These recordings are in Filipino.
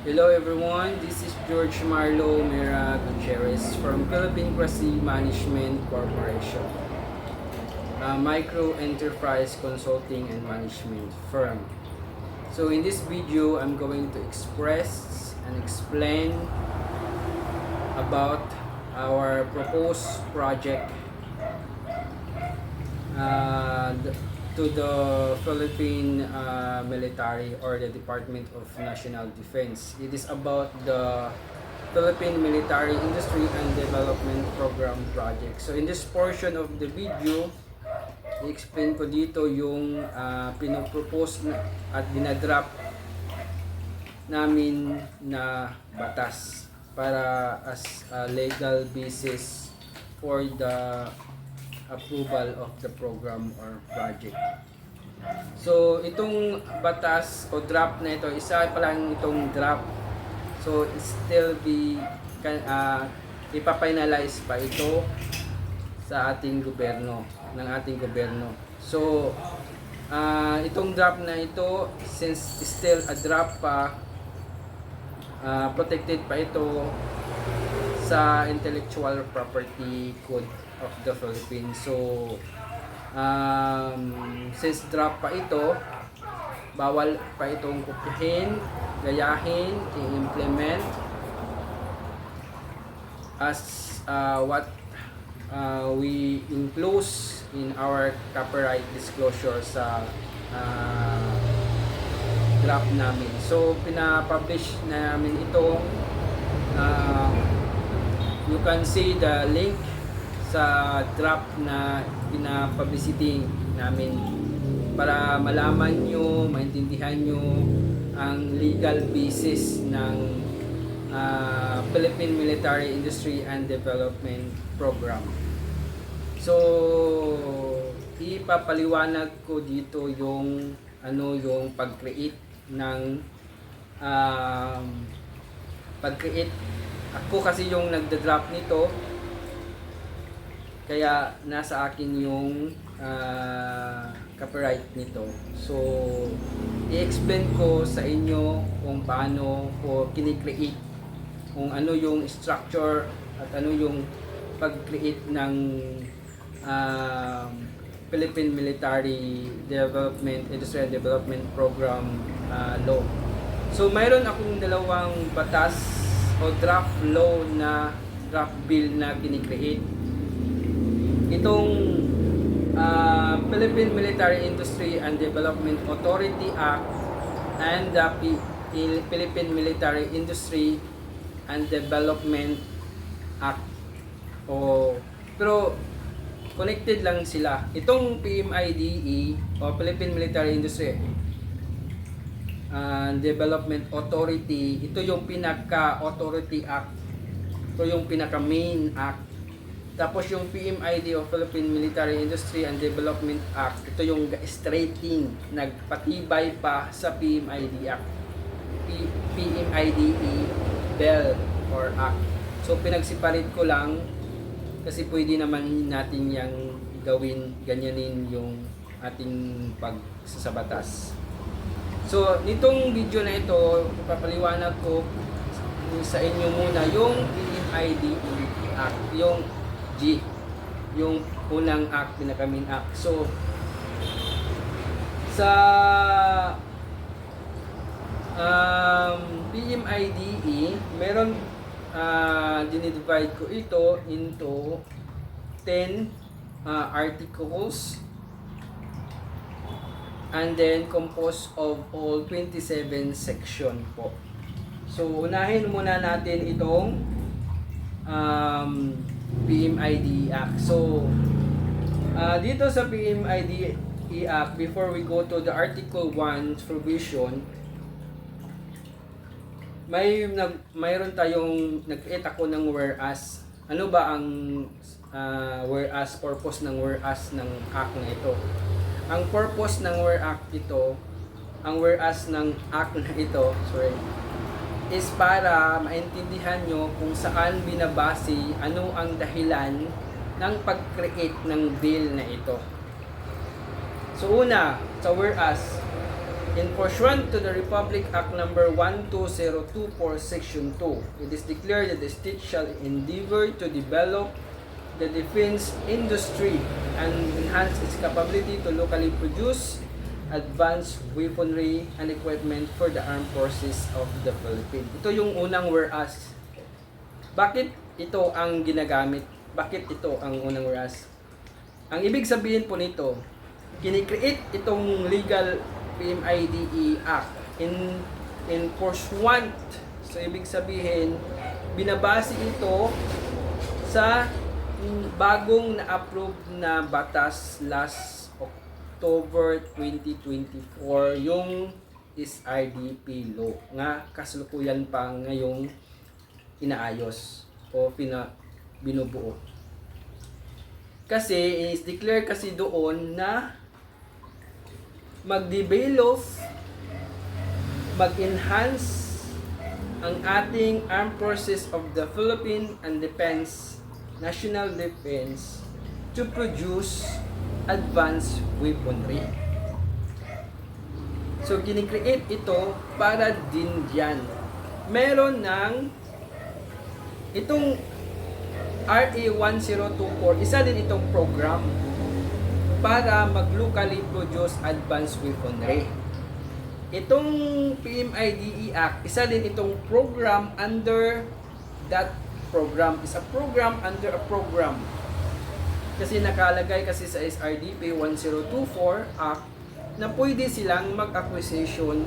Hello everyone, this is George Marlo Mera Gutierrez from Philippine Cressy Management Corporation, a micro enterprise consulting and management firm. So in this video, I'm going to express and explain about our proposed project to the Philippine military or the Department of National Defense. It is about the Philippine Military Industry and Development Program project. So in this portion of the video, i-explain ko dito yung pinopropose na at dinadrop namin na batas para as a legal basis for the approval of the program or project. So itong batas o draft na ito, isa pa lang itong draft. So it still be ipapinalize pa ito sa ating gobyerno, ng ating gobyerno. So itong draft na ito, since still a draft pa, protected pa ito sa Intellectual Property Code of the Philippines. So since draft pa ito, bawal pa itong kopyahin, gayahin, i-implement as what we enclose in our copyright disclosure sa draft namin. So pina-publish namin itong you can see the link sa draft na pina-publicity namin para malaman nyo, maintindihan nyo ang legal basis ng Philippine Military Industry and Development Program. So ipapaliwanag ko dito yung yung pag-create ng pag-create. Ako kasi yung nagda-draft nito, kaya nasa akin yung copyright nito. So i-explain ko sa inyo kung paano ko kini-create, kung ano yung structure at ano yung pag-create ng Philippine Military Development Industry and Development Program law. So mayroon akong dalawang batas o draft law na draft bill na kini-create. Itong Philippine Military Industry and Development Authority Act and the Philippine Military Industry and Development Act. Pero connected lang sila. Itong PMIDE o Philippine Military Industry and Development Authority, ito yung pinaka-authority act. Ito yung pinaka-main act. Tapos yung PMID o Philippine Military Industry and Development Act, ito yung straighting, nagpatibay pa sa PMID Act. PMIDE Bill or Act. So pinagseparate ko lang kasi pwede naman natin yang gawin, ganyanin yung ating pagsasabatas. So nitong video na ito, ipapaliwanag ko sa inyo muna yung PMIDE Act, yung G, yung unang act, pinaka-main act. So sa PMIDE, meron dinidivide ko ito into 10 articles and then composed of all 27 section po. So unahin muna natin itong PMIDE Act. So dito sa PMIDE Act, before we go to the Article 1 provision, mayroon tayong nag-create ako ng whereas. Ano ba ang whereas, purpose ng whereas ng act na ito? Ang purpose ng whereas ng act na ito, is para maintindihan nyo kung saan binabase, ano ang dahilan ng pag-create ng bill na ito. So una, sa whereas, In pursuant to the Republic Act Number 12024, Section 2, it is declared that the state shall endeavor to develop the defense industry and enhance its capability to locally produce advanced weaponry and equipment for the armed forces of the Philippines. Ito yung unang whereas. Bakit ito ang ginagamit? Bakit ito ang unang whereas? Ang ibig sabihin po nito, kinikreate itong legal PMIDE Act in pursuant. So ibig sabihin, binabase ito sa bagong na-approve na batas last October 2024, yung SRDP law nga kasalukuyan pa ngayong inaayos o binubuo. Kasi is declare kasi doon na mag-develop, mag-enhance ang ating armed forces of the Philippines and National Defense to produce advanced weaponry. So, ginicreate ito para din dyan. Meron ng itong RA 1024, isa din itong program para mag-locally produce advanced weaponry. Itong PMIDE Act, isa din itong program under that program. Is a program under a program. Kasi nakalagay kasi sa SRDP 1024 Act na pwede silang mag-acquisition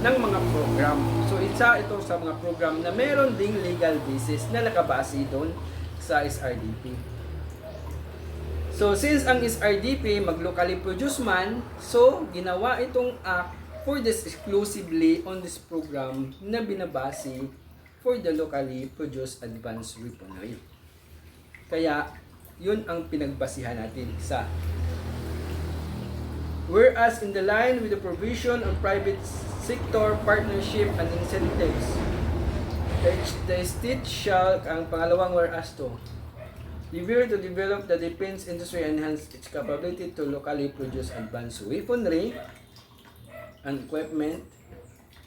ng mga program. So isa ito sa mga program na meron ding legal basis na nakabase doon sa SRDP. So, since ang SRDP mag-locally produce man, so, ginawa itong act for this exclusively on this program na binabase for the locally produced advanced weaponry. Kaya, yun ang pinagbasihan natin sa whereas in the line with the provision on private sector partnership and incentives, the state shall, ang pangalawang whereas to, endeavor to develop the defense industry and enhance its capability to locally produce advanced weaponry and equipment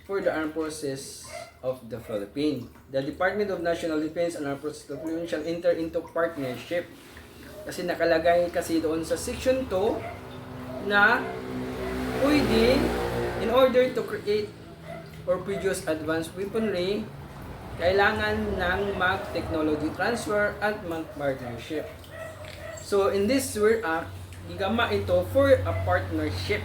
for the armed forces of the Philippines. The Department of National Defense and Armed Forces of the Philippines shall enter into partnership. Kasi nakalagay kasi doon sa Section 2 na pwede in order to create or produce advanced weaponry, kailangan ng mag-technology transfer at mag-partnership. So, in this word act, gigama ito for a partnership.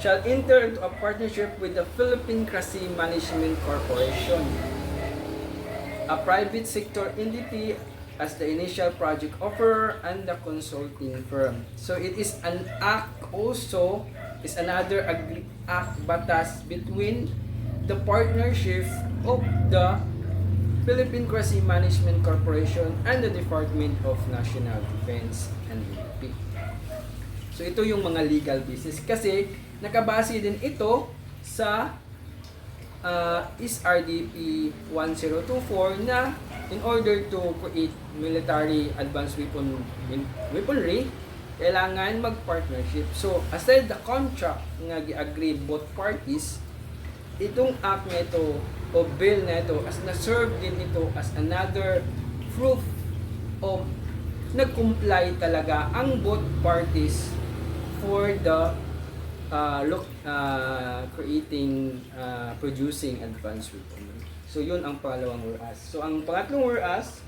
Shall enter into a partnership with the Philippine Cressy Management Corporation, a private sector entity as the initial project offerer and the consulting firm. So, it is an act also, is another act batas between the partnership of the Philippine Cressy Management Corporation and the Department of National Defense and NDP. So ito yung mga legal business kasi nakabase din ito sa SRDP 1024 na in order to create military advanced weaponry, kailangan mag-partnership. So aside the contract nga gi-agree both parties, itong act na ito o bill na ito as na-serve din ito as another proof of nag-comply talaga ang both parties for the producing advanced weaponry. So yun ang pangalawang whereas. So ang pangatlong whereas,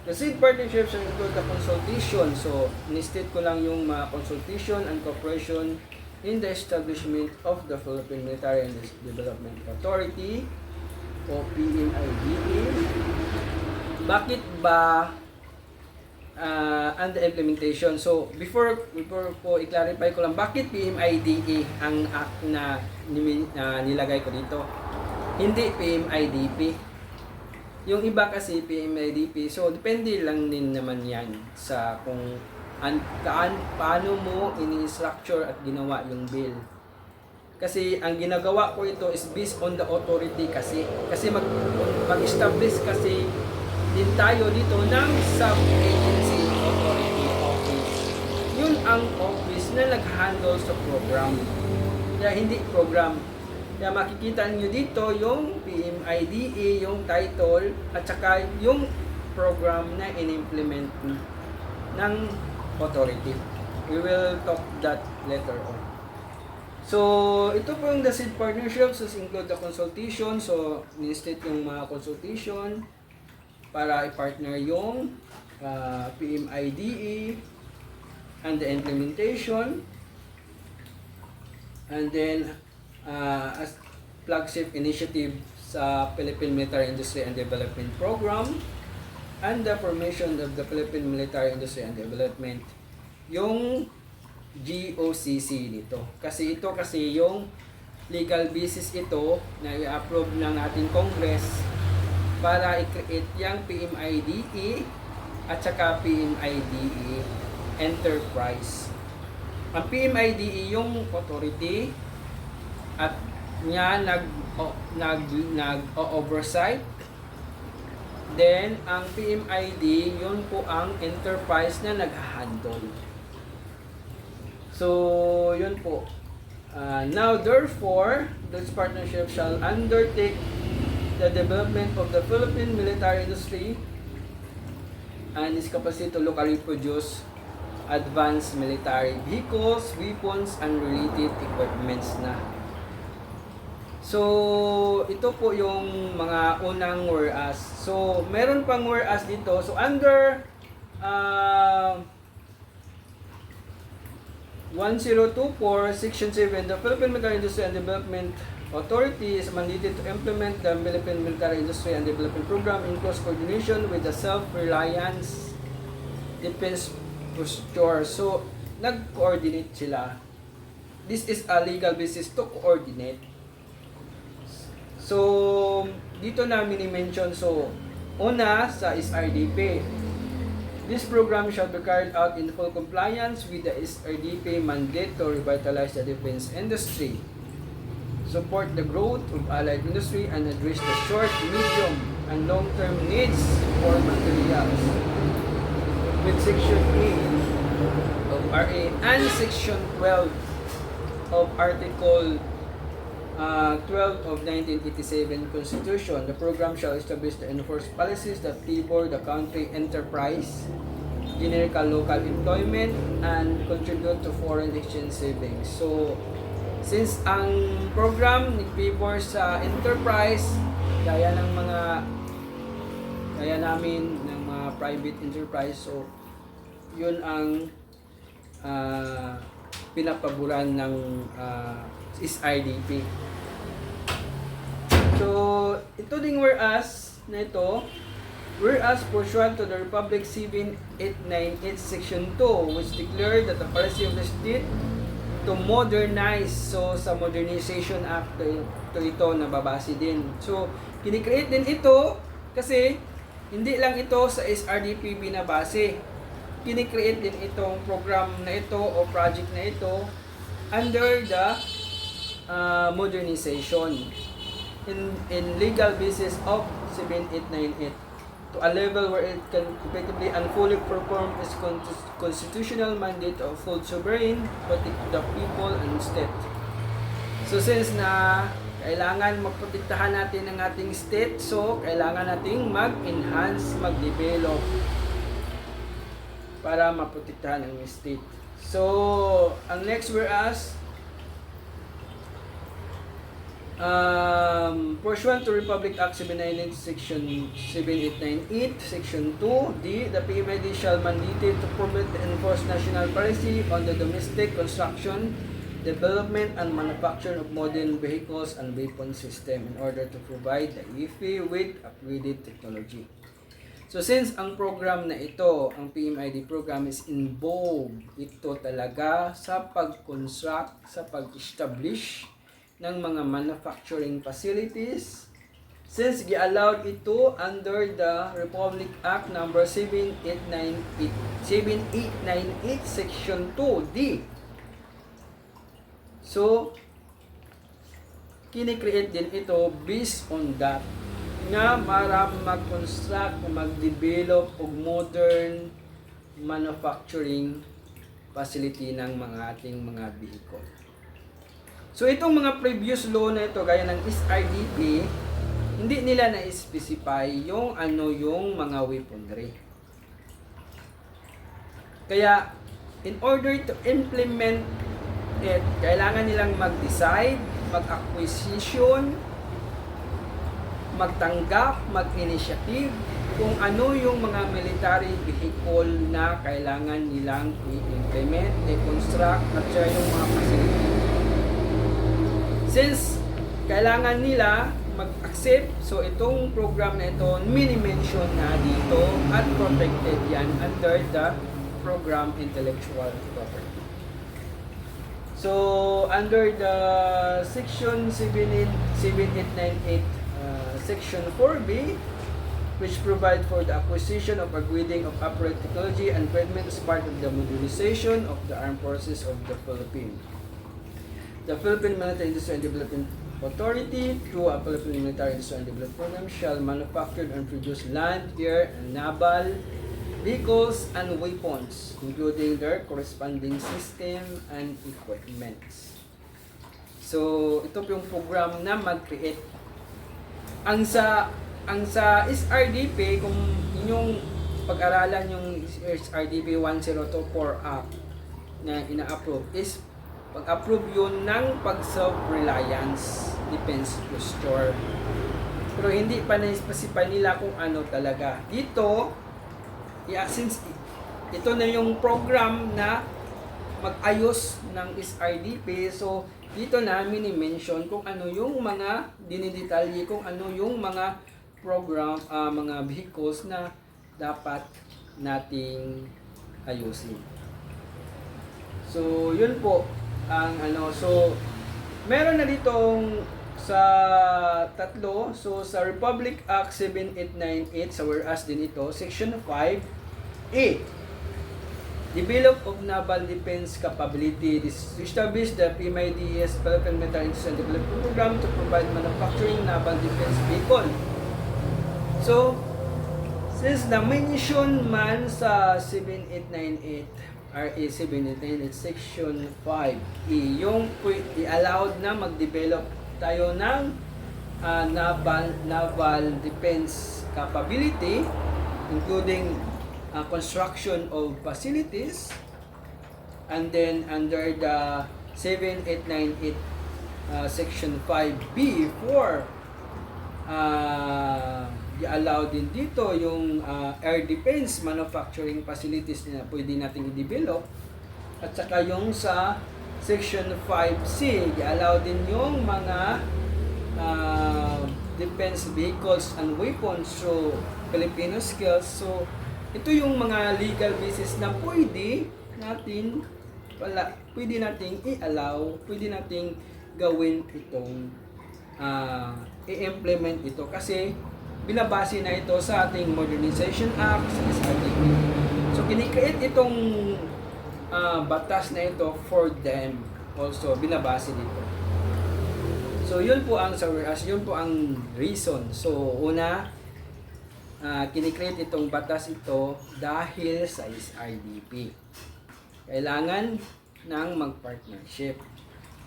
the said partnership shall include the consultation. So ni-state ko lang yung mga consultation and cooperation in the establishment of the Philippine Military and Development Authority o PMIDA. Bakit ba and the implementation? So before ko i-clarify ko lang bakit PMIDA ang act na nilagay ko dito, hindi PMIDP. Yung iba kasi PMIDP, so depende lang din naman yan sa kung paano mo ini-structure at ginawa yung bill. Kasi ang ginagawa ko ito is based on the authority kasi mag-establish kasi din tayo dito ng sub-agency authority office. Yun ang office na nag-handle sa program. Kaya hindi program. Kaya makikita niyo dito yung PMIDE, yung title, at saka yung program na in-implement ng authority. We will talk that later on. So, ito po yung the seed partnerships, so include the consultation. So, ni-state yung mga consultation para i-partner yung PMIDE and the implementation. And then, as flagship initiative sa Philippine Military Industry and Development Program and the formation of the Philippine Military Industry and Development, yung GOCC dito. Kasi ito yung legal basis ito na i-approve ng ating Congress para i-create yung PMIDE at saka PMIDE Enterprise. Ang PMIDE yung authority at niya nag-oversight. Then, ang PMID, yun po ang enterprise na nag-handle. So, yun po. Now, therefore, this partnership shall undertake the development of the Philippine military industry and its capacity to locally produce advanced military vehicles, weapons, and related equipments na. So, ito po yung mga unang whereas. So, meron pang whereas dito. So, under 1024, Section 7, the Philippine Military Industry and Development Authority is mandated to implement the Philippine Military Industry and Development Program in close coordination with the Self-Reliance Defense Posture. So, nag-coordinate sila. This is a legal basis to coordinate. So, dito namin i-mention. So, una sa SRDP. This program shall be carried out in full compliance with the SRDP mandate to revitalize the defense industry, support the growth of allied industry, and address the short, medium, and long-term needs for materials. With Section 8 of RA and Section 12 of Article 12 of 1987 Constitution, the program shall establish and enforce policies that favor the country enterprise, generic local employment, and contribute to foreign exchange savings. So, since ang program nag-favor sa enterprise, gaya namin ng mga private enterprise, so yun ang pinapaboran ng SRDP. So, ito ding whereas na ito, whereas pursuant to the Republic 7898 Section 2, which declared that the policy of the state to modernize. So, sa Modernization Act, ito nababase din. So, kinikreate din ito kasi hindi lang ito sa SRDP binabase. Kinikreate din itong program na ito o project na ito under the modernization in legal basis of 7898 to a level where it can effectively and fully perform its constitutional mandate of full sovereign protect the people and state. So since na kailangan magprotektahan natin ang ating state, so kailangan nating mag-enhance, mag-develop para maprotektahan ang state. So, ang next whereas, pursuant to Republic Act 798 Section 7898 Section 2D, the PMID shall mandated to promote and enforce national policy on the domestic construction, development, and manufacture of modern vehicles and weapon system in order to provide the IFE with upgraded technology. So since ang program na ito, ang PMID program is involved ito talaga sa pag-construct, sa pag-establish ng mga manufacturing facilities, since gi-allowed ito under the Republic Act number 7898 Section 2D. So, kinikreate din ito based on that nga para mag-construct o mag-develop og modern manufacturing facility ng mga ating mga vehicle. So itong mga previous law na ito, gaya ng SRDP, hindi nila na-specify yung ano yung mga weaponry. Kaya, in order to implement it, kailangan nilang mag-decide, mag-acquisition, magtanggap, mag-initiative, kung ano yung mga military vehicle na kailangan nilang i-implement, i-construct, at saka yung mga facility. Since kailangan nila mag-accept, so itong program na ito, mini-mention na dito at protected yan under the program intellectual property. So, under the section 7898, section 4B, which provide for the acquisition of upgrading of apparate technology and equipment as part of the modernization of the armed forces of the Philippines. The Philippine Military Industrial Development Authority, through a Philippine Military Industrial Development Program, shall manufacture and produce land, air, and naval vehicles and weapons, including their corresponding system and equipments. So, ito po yung program na mag-create. Ang sa SRDP, kung inyong pag-aralan yung SRDP 1024 Act na ina-approve, is pag-approve yun ng pag-self-reliance defense posture. Pero hindi pa na-specify nila kung ano talaga. Dito, since ito na yung program na mag-ayos ng SRDP, so dito na mini-mention kung ano yung mga dinidetalye, kung ano yung mga program, mga vehicles na dapat nating ayusin. So, yun po ang ano. So, meron na ditong sa tatlo. So, sa Republic Act 7898, sa whereas din ito, Section 5A, develop of naval defense capability. This establish the PMIDES Philippine Military Industrial Development Program to provide manufacturing naval defense vehicle. So, since na-mention man sa 7898, RA 7898 Section 5E, yung i-allowed na mag-develop tayo ng naval defense capability, including construction of facilities, and then under the 7898 Section 5B for i-allow din dito yung air defense manufacturing facilities na pwede natin i-develop, at saka yung sa Section 5C, i-allow din yung mga defense vehicles and weapons through Filipino skills. So, ito yung mga legal basis na pwede nating i-allow, pwede nating gawin itong i-implement ito, kasi binabase na ito sa ating Modernization Act, sa SRDP. So, kinikreate itong batas na ito for them also, binabase dito. So, yun po ang yun po ang reason. So, una, kinikreate itong batas ito dahil sa SRDP. Kailangan ng mag-partnership.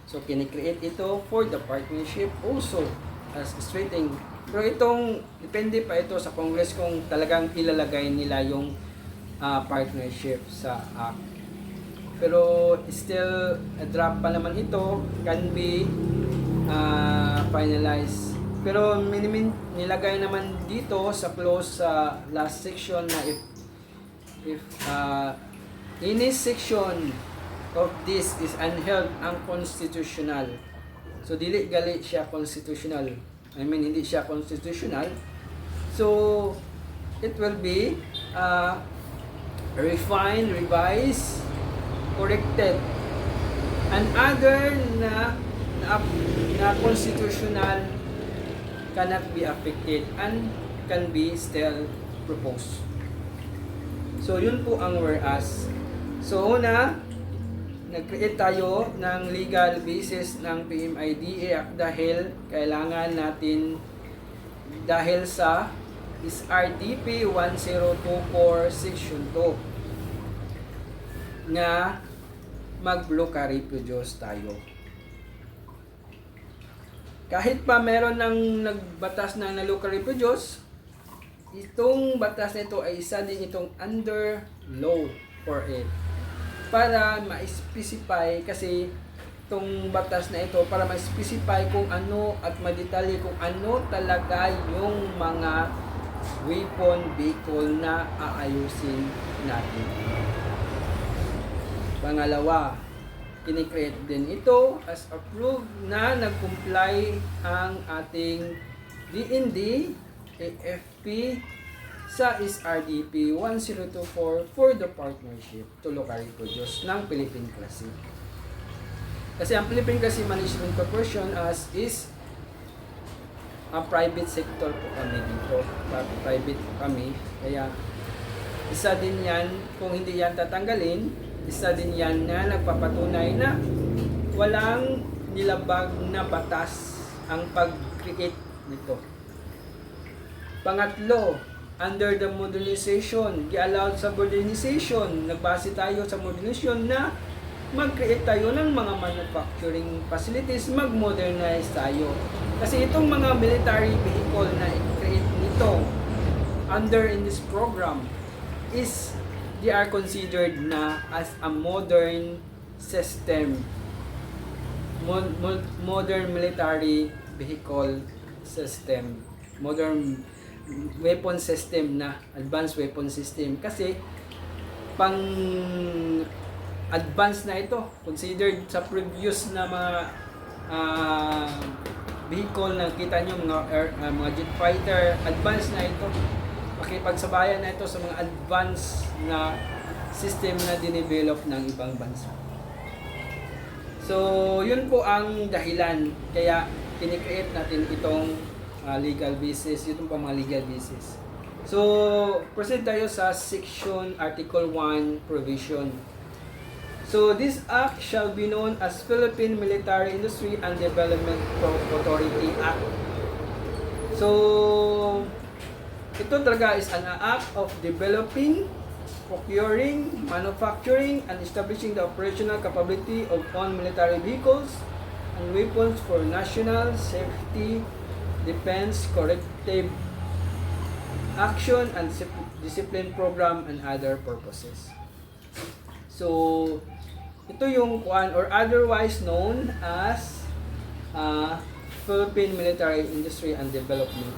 So, kinikreate ito for the partnership also as straighting. Pero itong, depende pa ito sa Congress kung talagang ilalagay nila yung partnership sa act. Pero still, a draft pa naman ito, can be finalized. Pero nilagay naman dito sa clause sa last section na if any section of this is unheld unconstitutional. So, dili gali siya constitutional. Hindi siya constitutional. So, it will be refined, revised, corrected. And other na constitutional cannot be affected and can be still proposed. So, yun po ang whereas. So, una, nag-create tayo ng legal basis ng PMIDA Act dahil kailangan natin, dahil sa SRDP 1024 Section 2 na mag-locally produce tayo. kahit pa meron ng nagbatas ng na-local reproduce, itong batas na ito ay isa din itong under law for it. Para ma-specify, kasi itong batas na ito, para ma-specify kung ano at madetalye kung ano talaga yung mga weapon vehicle na aayusin natin. Pangalawa, kinikreate din ito as approved na nag-comply ang ating DND AFP sa SRDP 1024 for the partnership to local reproduce ng Philippine Classic. Kasi ang Philippine Classic Management Corporation is a private sector po kami dito. Private po kami. Kaya isa din yan, kung hindi yan tatanggalin, isa din yan na nagpapatunay na walang nilabag na batas ang pag-create nito. Pangatlo, under the modernization, gi-allowed sa modernization, nagbase tayo sa modernization na mag-create tayo ng mga manufacturing facilities, mag-modernize tayo. Kasi itong mga military vehicle na i-create nito under in this program is they are considered na as a modern system, modern military vehicle system, modern weapon system na, advanced weapon system. Kasi pang advanced na ito, considered sa previous na mga vehicle na kita nyo, mga jet fighter, advanced na ito. Makipagsabayan na ito sa mga advanced na system na dinevelop ng ibang bansa. So, yun po ang dahilan kaya kinikreate natin itong legal basis, itong mga legal basis. So, proceed tayo sa section Article 1 provision. So, this act shall be known as Philippine Military Industry and Development Authority Act. So, ito talaga is an act of developing, procuring, manufacturing, and establishing the operational capability of all military vehicles and weapons for national safety, defense, corrective action, and discipline program and other purposes. So, ito yung kuan or otherwise known as Philippine Military Industry and Development.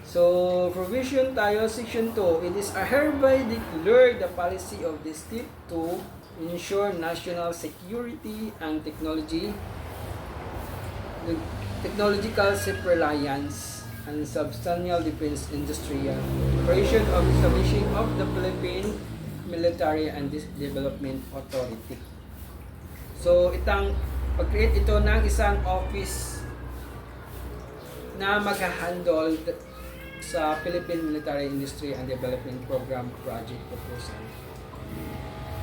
So, provision tayo, section 2. It is hereby declared the policy of the state to ensure national security and technological self-reliance and substantial defense industry. Operation of establishing of the Philippine Military and Development Authority. So, pag-create ito ng isang office na mag-handle sa Philippine Military Industry and Development Program Project Proposal.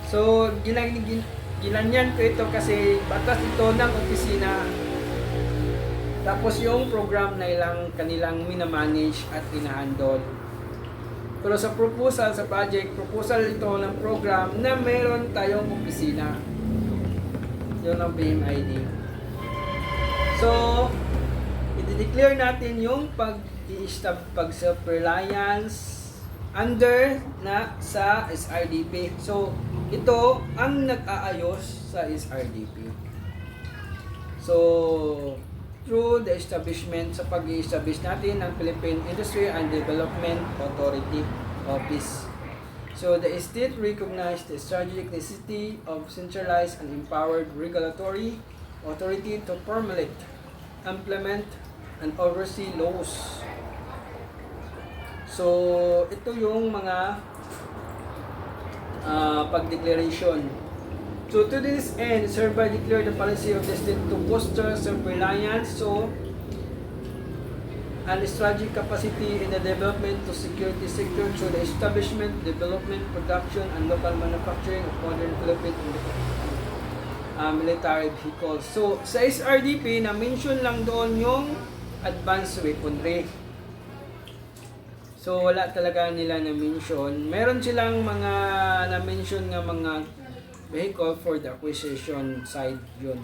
So, ginanyan ko ito kasi batas ito ng opisina. Tapos yung program na kanilang minamanage at inahandle. Pero sa proposal, sa project, proposal ito ng program na meron tayong opisina. Yun ang PMID. So, i-declare natin yung pag-self-reliance under na sa SRDP. So, ito ang nag-aayos sa SRDP. So, through the establishment, sa pag-i-establish natin ng Philippine Industry and Development Authority Office. So, the state recognized the strategic necessity of centralized and empowered regulatory authority to formulate, implement, and oversee laws. So, ito yung mga pag-declaration. So, to this end, hereby declare the policy of the state to foster self-reliance, so, and strategic capacity in the development to security sector through the establishment, development, production, and local manufacturing of modern Philippine military vehicles. So, sa SRDP, na-mention lang doon yung advanced weaponry. So, wala talaga nila na-mention. Meron silang mga na-mention nga mga vehicle for the acquisition side yun.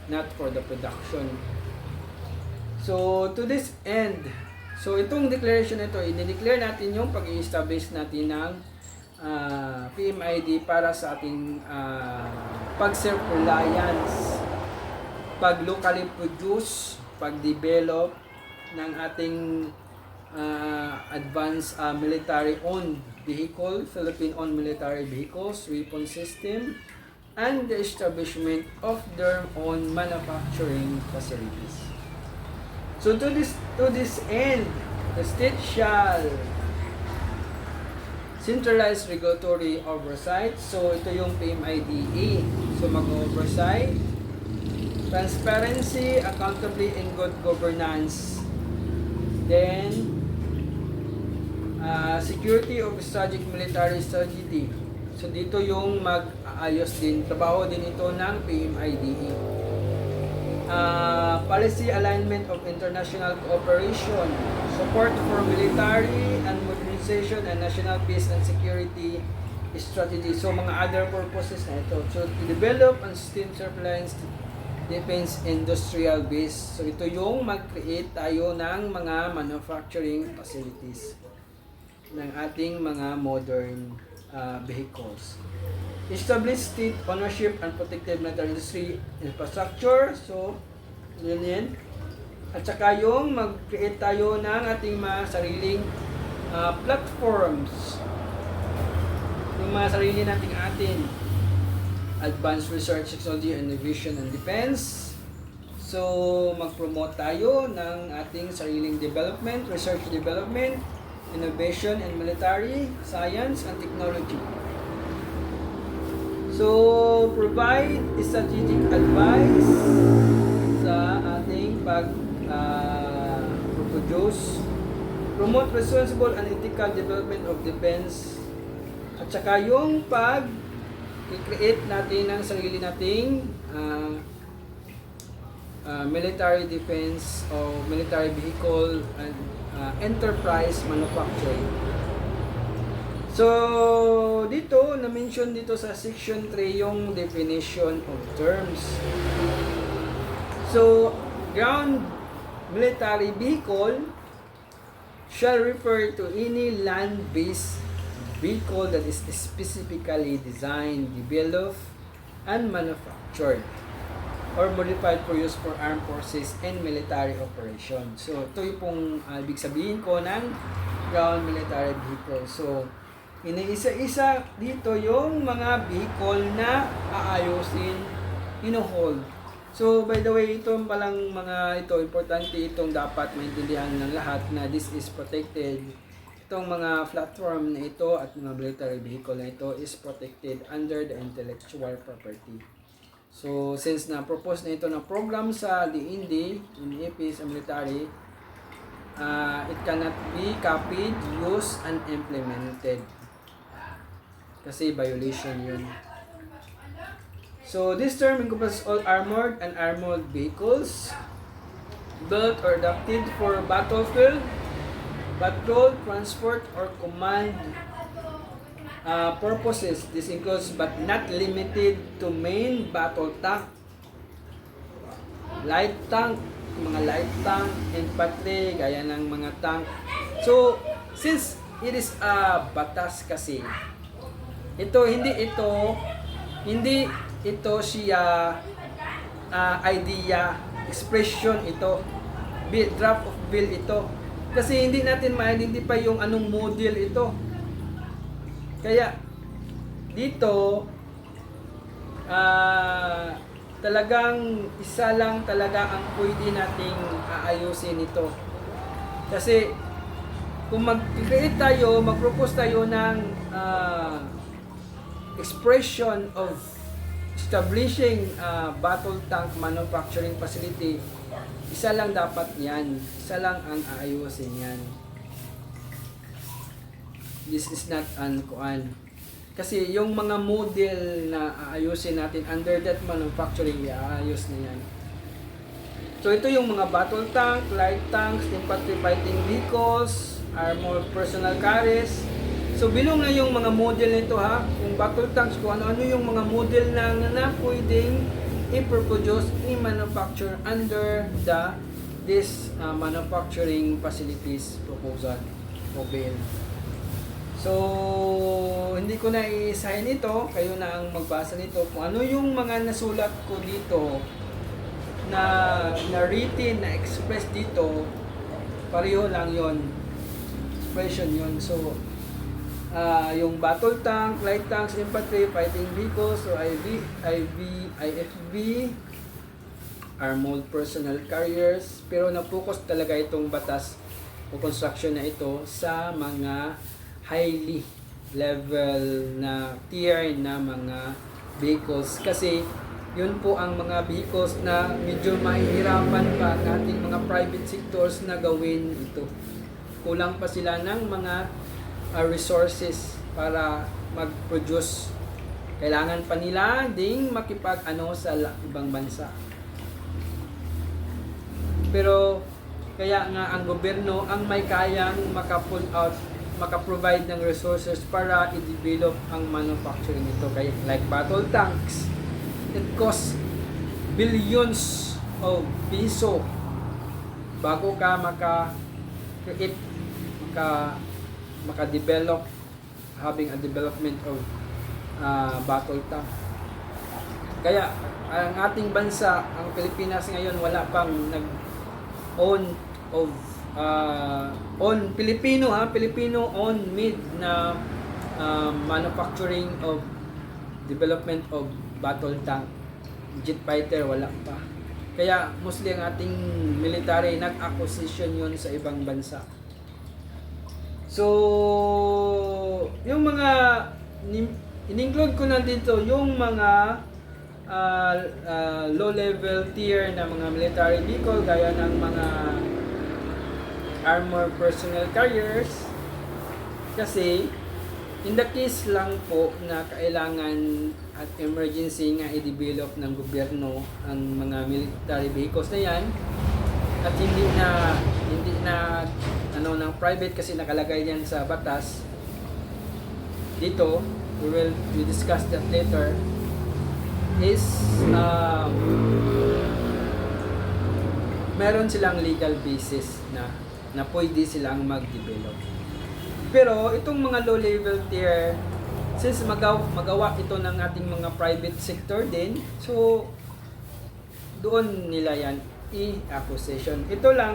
not for the production. So, to this end, so itong declaration ito, i-declare natin yung pag-i-establish natin ng PMID para sa ating pag-self-reliance, pag-locally produce, pag-develop ng ating advanced military-owned vehicle, Philippine-owned military vehicles, weapon system, and the establishment of their own manufacturing facilities. So to this end, the state shall centralize regulatory oversight. So ito yung PMIDE. So mag-oversight, transparency, accountability, and good governance. Then security of strategic military strategy. So dito yung mag-aayos din, trabaho din ito ng PMIDE. Policy alignment of international cooperation, support for military and modernization and national peace and security strategy. So mga other purposes na ito. So to develop and sustain self-reliance defense industrial base. So ito yung mag-create tayo ng mga manufacturing facilities ng ating mga modern vehicles. Establish state ownership and protected military industry infrastructure. So, yun yan. At saka yung mag-create tayo ng ating mga sariling platforms. Yung mga sarili nating atin. Advanced research, technology, innovation, and defense. So, mag-promote tayo ng ating sariling development, research development, innovation in military, science, and technology. So, provide strategic advice sa ating pag-produce, promote responsible and ethical development of defense, at saka yung pag-create natin ng sarili nating military defense o military vehicle and enterprise manufacturing. So, dito, na-mention dito sa section 3 yung definition of terms. So, ground military vehicle shall refer to any land-based vehicle that is specifically designed, developed, and manufactured or modified for use for armed forces and military operations. So, ito yung pong ibig sabihin ko ng ground military vehicle. So, iniisa-isa dito yung mga vehicle na aayusin, ino-hold. So, by the way, itong palang mga ito, importante itong dapat maintindihan ng lahat na this is protected. Itong mga platform na ito at mga military vehicle na ito is protected under the intellectual property. So, since na-propose na ito ng program sa DND, NEP sa military, it cannot be copied, used, and implemented. Kasi violation yun. So, this term encompasses all armored and armored vehicles built or adapted for battlefield, patrol, transport, or command purposes. This includes but not limited to main battle tank, light tank, mga light tank, infantry, gaya ng mga tank. So, since it is a batas kasi, hindi ito siya idea, expression ito, draft of bill ito. Kasi hindi natin ma-identify yung anong model ito. Kaya dito talagang isa lang talaga ang pwede nating aayusin ito. Kasi kung mag-create tayo, mag-propose tayo ng expression of establishing battle tank manufacturing facility, isa lang dapat yan. Isa lang ang aayusin yan. This is not an kuan. Kasi yung mga model na aayusin natin under that manufacturing, aayos na yan. So ito yung mga battle tank, light tanks, infantry fighting vehicles, armored personal carriers. So bilong na yung mga model nito ha, kung battle tanks, kung ano-ano yung mga model na pwedeng i-produce, i-manufacture under this manufacturing facilities proposal o bill. So, hindi ko na i-sign ito, kayo na ang magbasa nito. Kung ano yung mga nasulat ko dito na written, na express dito, pareho lang yon, expression yon. So, yung battle tank, light tanks, infantry, fighting vehicles, so IFV, armored personnel carriers, pero na-focus talaga itong batas o construction na ito sa mga highly level na tier na mga vehicles, kasi yun po ang mga vehicles na medyo mahihirapan pa ang ating mga private sectors na gawin ito. Kulang pa sila ng mga resources para mag-produce. Kailangan pa nila ding makipag-ano sa ibang bansa. Pero kaya nga ang gobyerno ang may kayang maka-pull out, maka-provide ng resources para i-develop ang manufacturing nito. Kaya like battle tanks, it costs billions of piso bago ka maka-create, maka-develop, having a development of battle tank. Kaya ang ating bansa, ang Pilipinas ngayon, wala pang nag-own of Filipino own made na manufacturing of development of battle tank, jet fighter, wala pa. Kaya mostly ang ating military nag-acquisition yun sa ibang bansa. So, yung mga in-include ko na dito yung mga low level tier na mga military vehicle gaya ng mga armored personnel carriers, kasi in the case lang po na kailangan at emergency nga i-develop ng gobyerno ang mga military vehicles na yan, at hindi na ng private, kasi nakalagay yan sa batas dito, we discuss that later, is meron silang legal basis na pwede silang mag-develop. Pero itong mga low level tier, since magawa ito ng ating mga private sector din, so doon nila yan i-acquisition. Ito lang,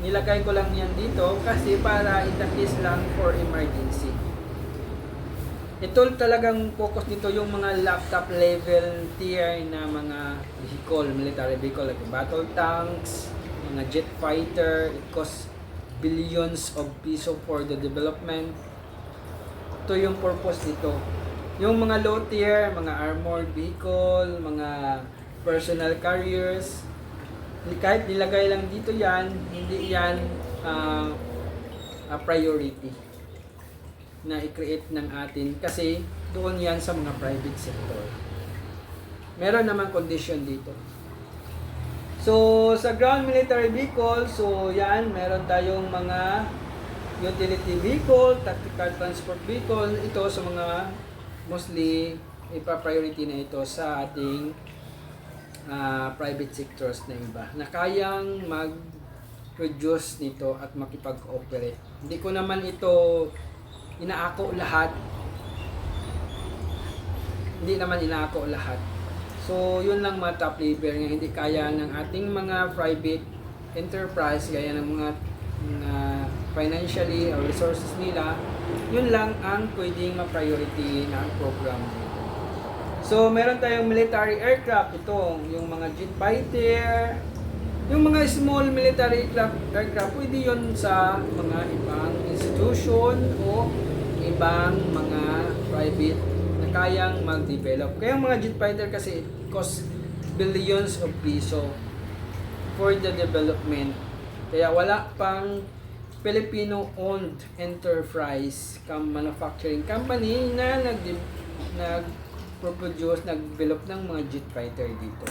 nilagay ko lang yan dito kasi para in the case lang for emergency. Ito talagang focus dito yung mga laptop level tier na mga vehicle, military vehicle like battle tanks, mga jet fighter. It costs billions of piso for the development. Ito yung purpose dito. Yung mga low tier, mga armored vehicle, mga personal carriers, kahit nilagay lang dito yan, hindi yan a priority na i-create ng atin, kasi doon yan sa mga private sector. Meron naman condition dito. So, sa ground military vehicle, so yan, meron tayong mga utility vehicle, tactical transport vehicle. Ito sa mga mostly ipa-priority na ito sa ating private sectors na iba na kayang mag-produce nito at makipag-cooperate. Hindi ko naman ito inaako lahat. Hindi naman inaako lahat. So, yun lang mga top level nga hindi kaya ng ating mga private enterprise, gaya ng mga financially or resources nila, yun lang ang pwedeng ma-priority na ang program. So, meron tayong military aircraft. Ito, yung mga jet fighter, yung mga small military aircraft, pwede yun sa mga ibang institution o ibang mga private na kayang mag-develop. Kaya mga jet fighter kasi it costs billions of piso for the development. Kaya wala pang Filipino-owned enterprise manufacturing company na nag-produce, nag-develop ng mga jet fighter dito.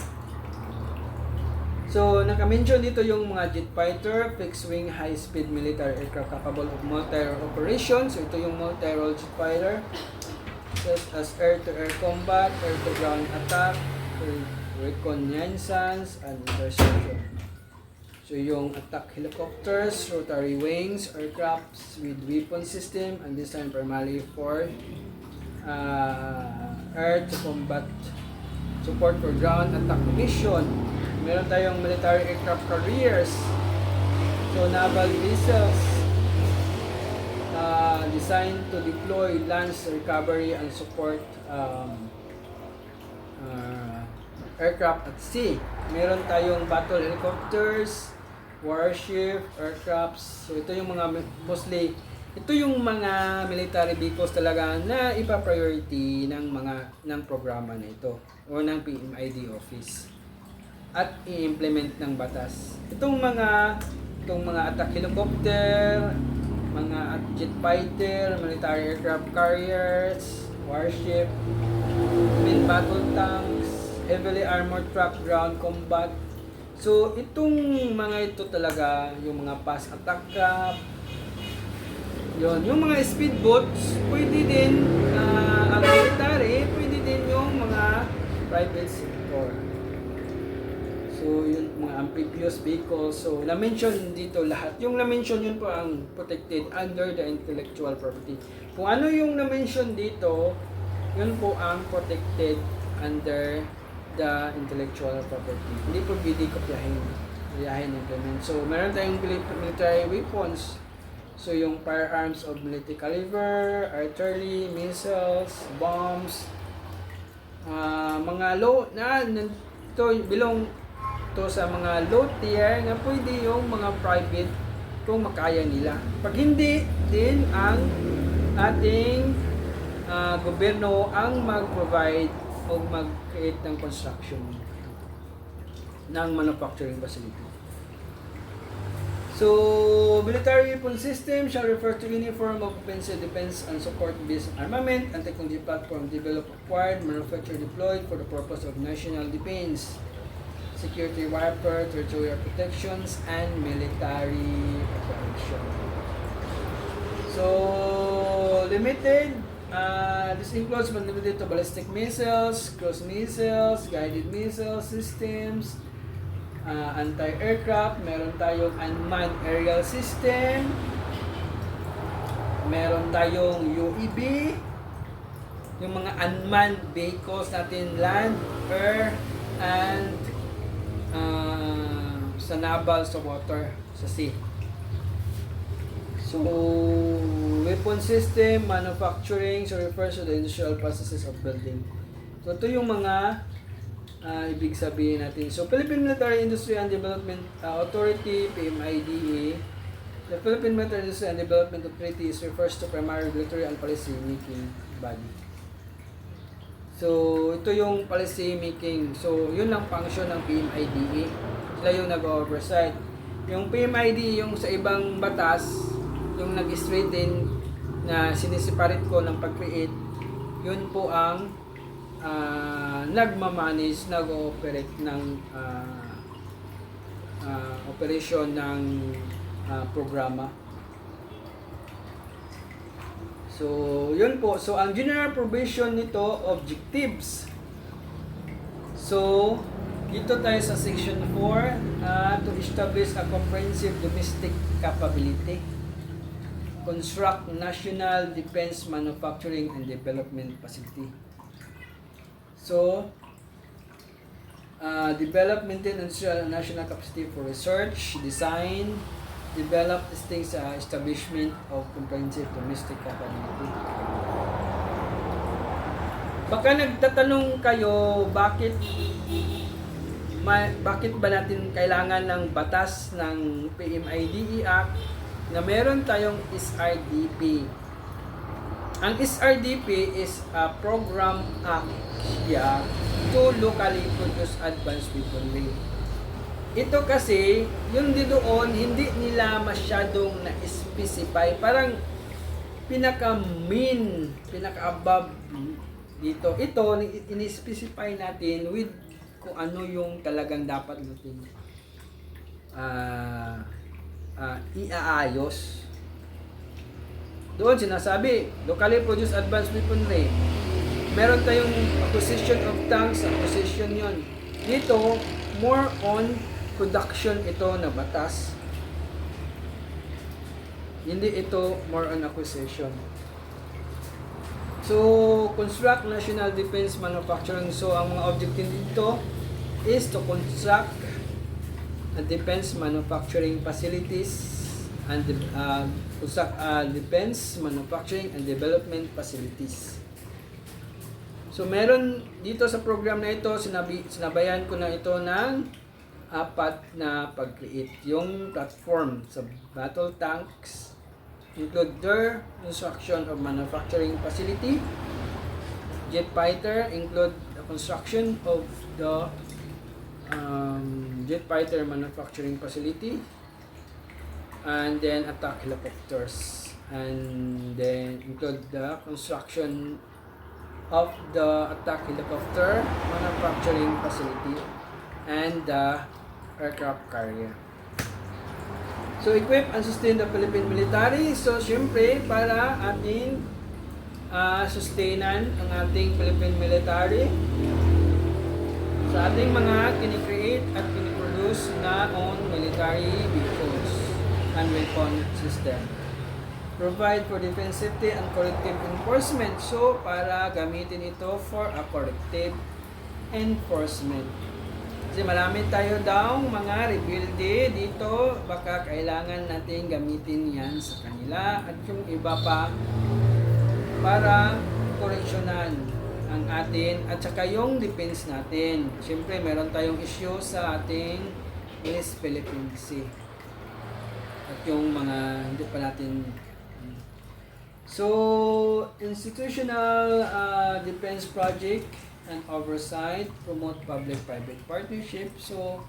So, naka-mention dito yung mga jet fighter, fixed-wing, high-speed military aircraft capable of multi-role operations. So, ito yung multi-role jet fighter, such as air-to-air combat, air-to-ground attack, reconnaissance, and interception. So yung attack helicopters, rotary wings, aircrafts with weapon system and designed primarily for air to combat support for ground attack mission. Meron tayong military aircraft carriers. So naval vessels designed to deploy launch recovery and support aircraft at sea. Meron tayong battle helicopters, warship, aircrafts. So ito yung mga mostly ito yung mga military vehicles talaga na ipa-priority ng programa na ito o ng PMID office at i-implement ng batas. Itong mga attack helicopter, mga jet fighter, military aircraft carriers, warship, main battle tanks, heavily armored truck ground combat. So, itong mga ito talaga, yung mga fast attack craft, yung mga speedboats, pwede din, ang military, pwede din yung mga private sector. So, yun, mga amphibious vehicles. So, na-mention dito lahat. Yung na-mention, yun po ang protected under the intellectual property. Kung ano yung na-mention dito, yun po ang protected under the intellectual property. Hindi po pwede kopyahin implement. So, meron tayong military weapons. So, yung firearms of military caliber, artillery, missiles, bombs, mga low, ito belong to sa mga low tier na pwede yung mga private kung makaya nila. Pag hindi, din ang ating gobyerno ang mag-provide o mag-create ng construction ng manufacturing facility. So, military weapon system shall refer to any form of offensive defense and support-based armament and technology platform developed, acquired, manufactured, deployed for the purpose of national defense, security warfare, territorial protections, and military operation. So, limited. This includes but limited to ballistic missiles, cruise missiles, guided missile systems, anti-aircraft, meron tayong unmanned aerial system, meron tayong UEV, yung mga unmanned vehicles natin, land, air, and sa naval, sa water, sa sea. So, weapon system, manufacturing, so refers to the industrial processes of building. So, ito yung mga ibig sabihin natin. So, Philippine Military Industry and Development Authority, PMIDA. The Philippine Military Industry and Development Authority is refers to primary regulatory and policy making body. So, ito yung policy making. So, yun ang function ng PMIDA. Sila yung nag-oversight. Yung PMIDA, yung sa ibang batas, yung nag-straighten na sinisiparate ko ng pag-create, yun po ang nagmamanage, nag-ooperate ng operation ng programa. So, yun po. So, ang general provision nito, objectives. So, dito tayo sa section 4, to establish a comprehensive domestic capability, construct national defense manufacturing and development facility. So, develop, maintain, and national capacity for research, design, develop, testing sa establishment of comprehensive domestic capability. Baka nagtatanong kayo, bakit ba natin kailangan ng batas ng PMIDE Act na meron tayong SRDP? Ang SRDP is a program act to locally produce advanced weaponry. Ito kasi, yung doon, hindi nila masyadong na-specify. Parang pinaka-mean, pinaka-above dito. Ito, in-specify natin with kung ano yung talagang dapat natin iaayos. Doon sinasabi, locally produced advanced weaponry. Meron tayong acquisition of tanks, acquisition yon. Dito, more on production ito na batas. Hindi ito more on acquisition. So, construct national defense manufacturing. So, ang mga objective dito is to construct a defense manufacturing facilities and construct defense manufacturing and development facilities. So, meron dito sa program na ito, sinabayan ko na ito ng 4 na pag-create. Yung platform sa battle tanks, include their construction of manufacturing facility. Jet fighter, include the construction of the jet fighter manufacturing facility. And then attack helicopters. And then include the construction of the attack helicopter manufacturing facility and the aircraft carrier. So, equip and sustain the Philippine military. So, syempre, para ating sustainan ang ating Philippine military sa ating mga kinikreate at kiniproduce na own military vehicles and weapon system. Provide for defense safety and corrective enforcement. So, para gamitin ito for a corrective enforcement. Kasi marami tayo daw mga rebuilde dito, baka kailangan natin gamitin yan sa kanila at yung iba pa para koreksyonan ang atin at saka yung defense natin. Siyempre meron tayong issue sa ating East Philippine Sea at yung mga hindi pa natin. So, institutional defense project and oversight, promote public-private partnership. So,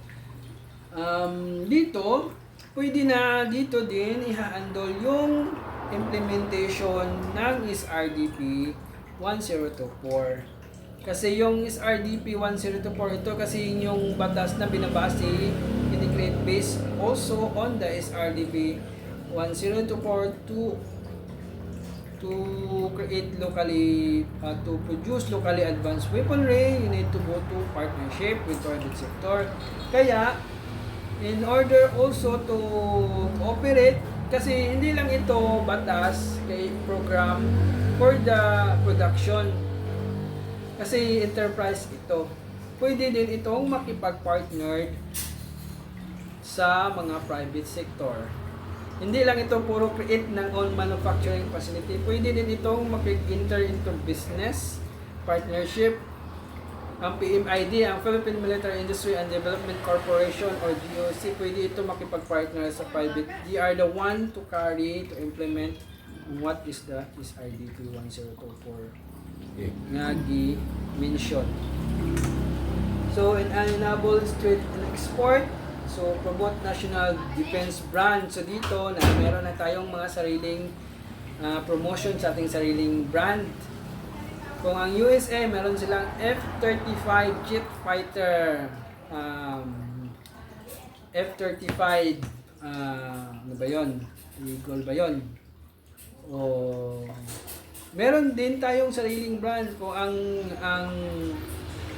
dito, pwede na dito din i-handle yung implementation ng SRDP 1024. Kasi yung SRDP 1024, ito kasi yung batas na binabase, integrate based also on the SRDP 1024 to create locally, to produce locally advanced weaponry, you need to go to partnership with private sector. Kaya, in order also to cooperate, kasi hindi lang ito batas, kay program for the production. Kasi enterprise ito. Pwede din itong makipag-partner sa mga private sector. Hindi lang ito puro create ng own manufacturing facility. Pwede din itong mag-enter into business, partnership. Ang PMID, ang Philippine Military Industry and Development Corporation or GOC, pwede ito makipag-partner sa private. They are the one to carry, to implement what is the SRDP 1024 nga gi-mention. So, enable trade and export. So, promote national defense brand. So, dito na meron na tayong mga sariling promotion sa ating sariling brand. Kung ang USA, meron silang F-35 jet fighter. F-35, ano ba yun? Eagle ba yun? O, meron din tayong sariling brand. Kung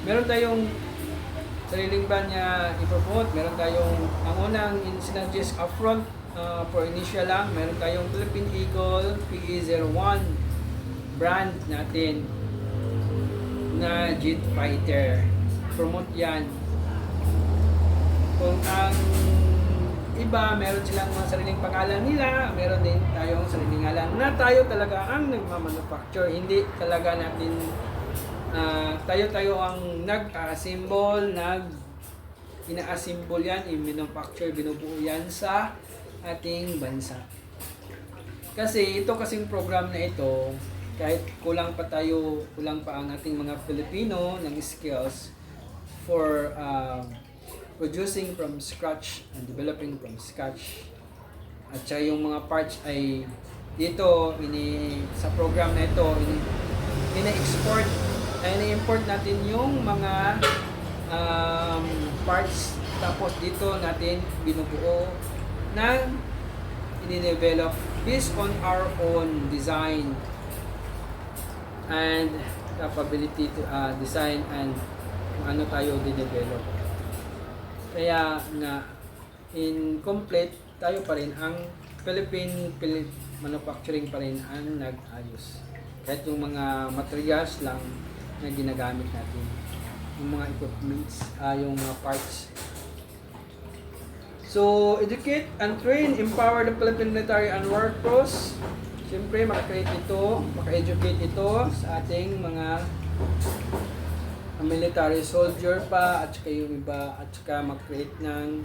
meron tayong sariling brand niya i-promote. Meron tayong, ang unang sinuggest upfront for initial lang, meron tayong Philippine Eagle PE01 brand natin na jet fighter. Promote yan. Kung ang iba, meron silang mga sariling pangalan nila, meron din tayong sariling ngalan na tayo talaga ang nagmamanufacture. Hindi talaga natin tayo ang nag-assemble, ina-assemble yan, i-manufacture, binubuo yan sa ating bansa. Kasi ito kasing program na ito, kahit kulang pa ang ating mga Filipino ng skills for producing from scratch and developing from scratch. At saka yung mga parts ay dito, sa program na ito, ina-export, ini-import natin yung mga parts, tapos dito natin binubuo na i-develop based on our own design and capability to design and kung ano tayo didevelop. Kaya nga, incomplete tayo pa rin, ang Philippine manufacturing pa rin ang nag-ayos. Kahit yung mga materials lang na ginagamit natin, yung mga equipments, yung mga parts. So, educate and train, empower the Philippine military and workforce. Siyempre, maka-create ito, maka-educate ito sa ating mga military soldier pa, at saka yung iba, at saka mag-create ng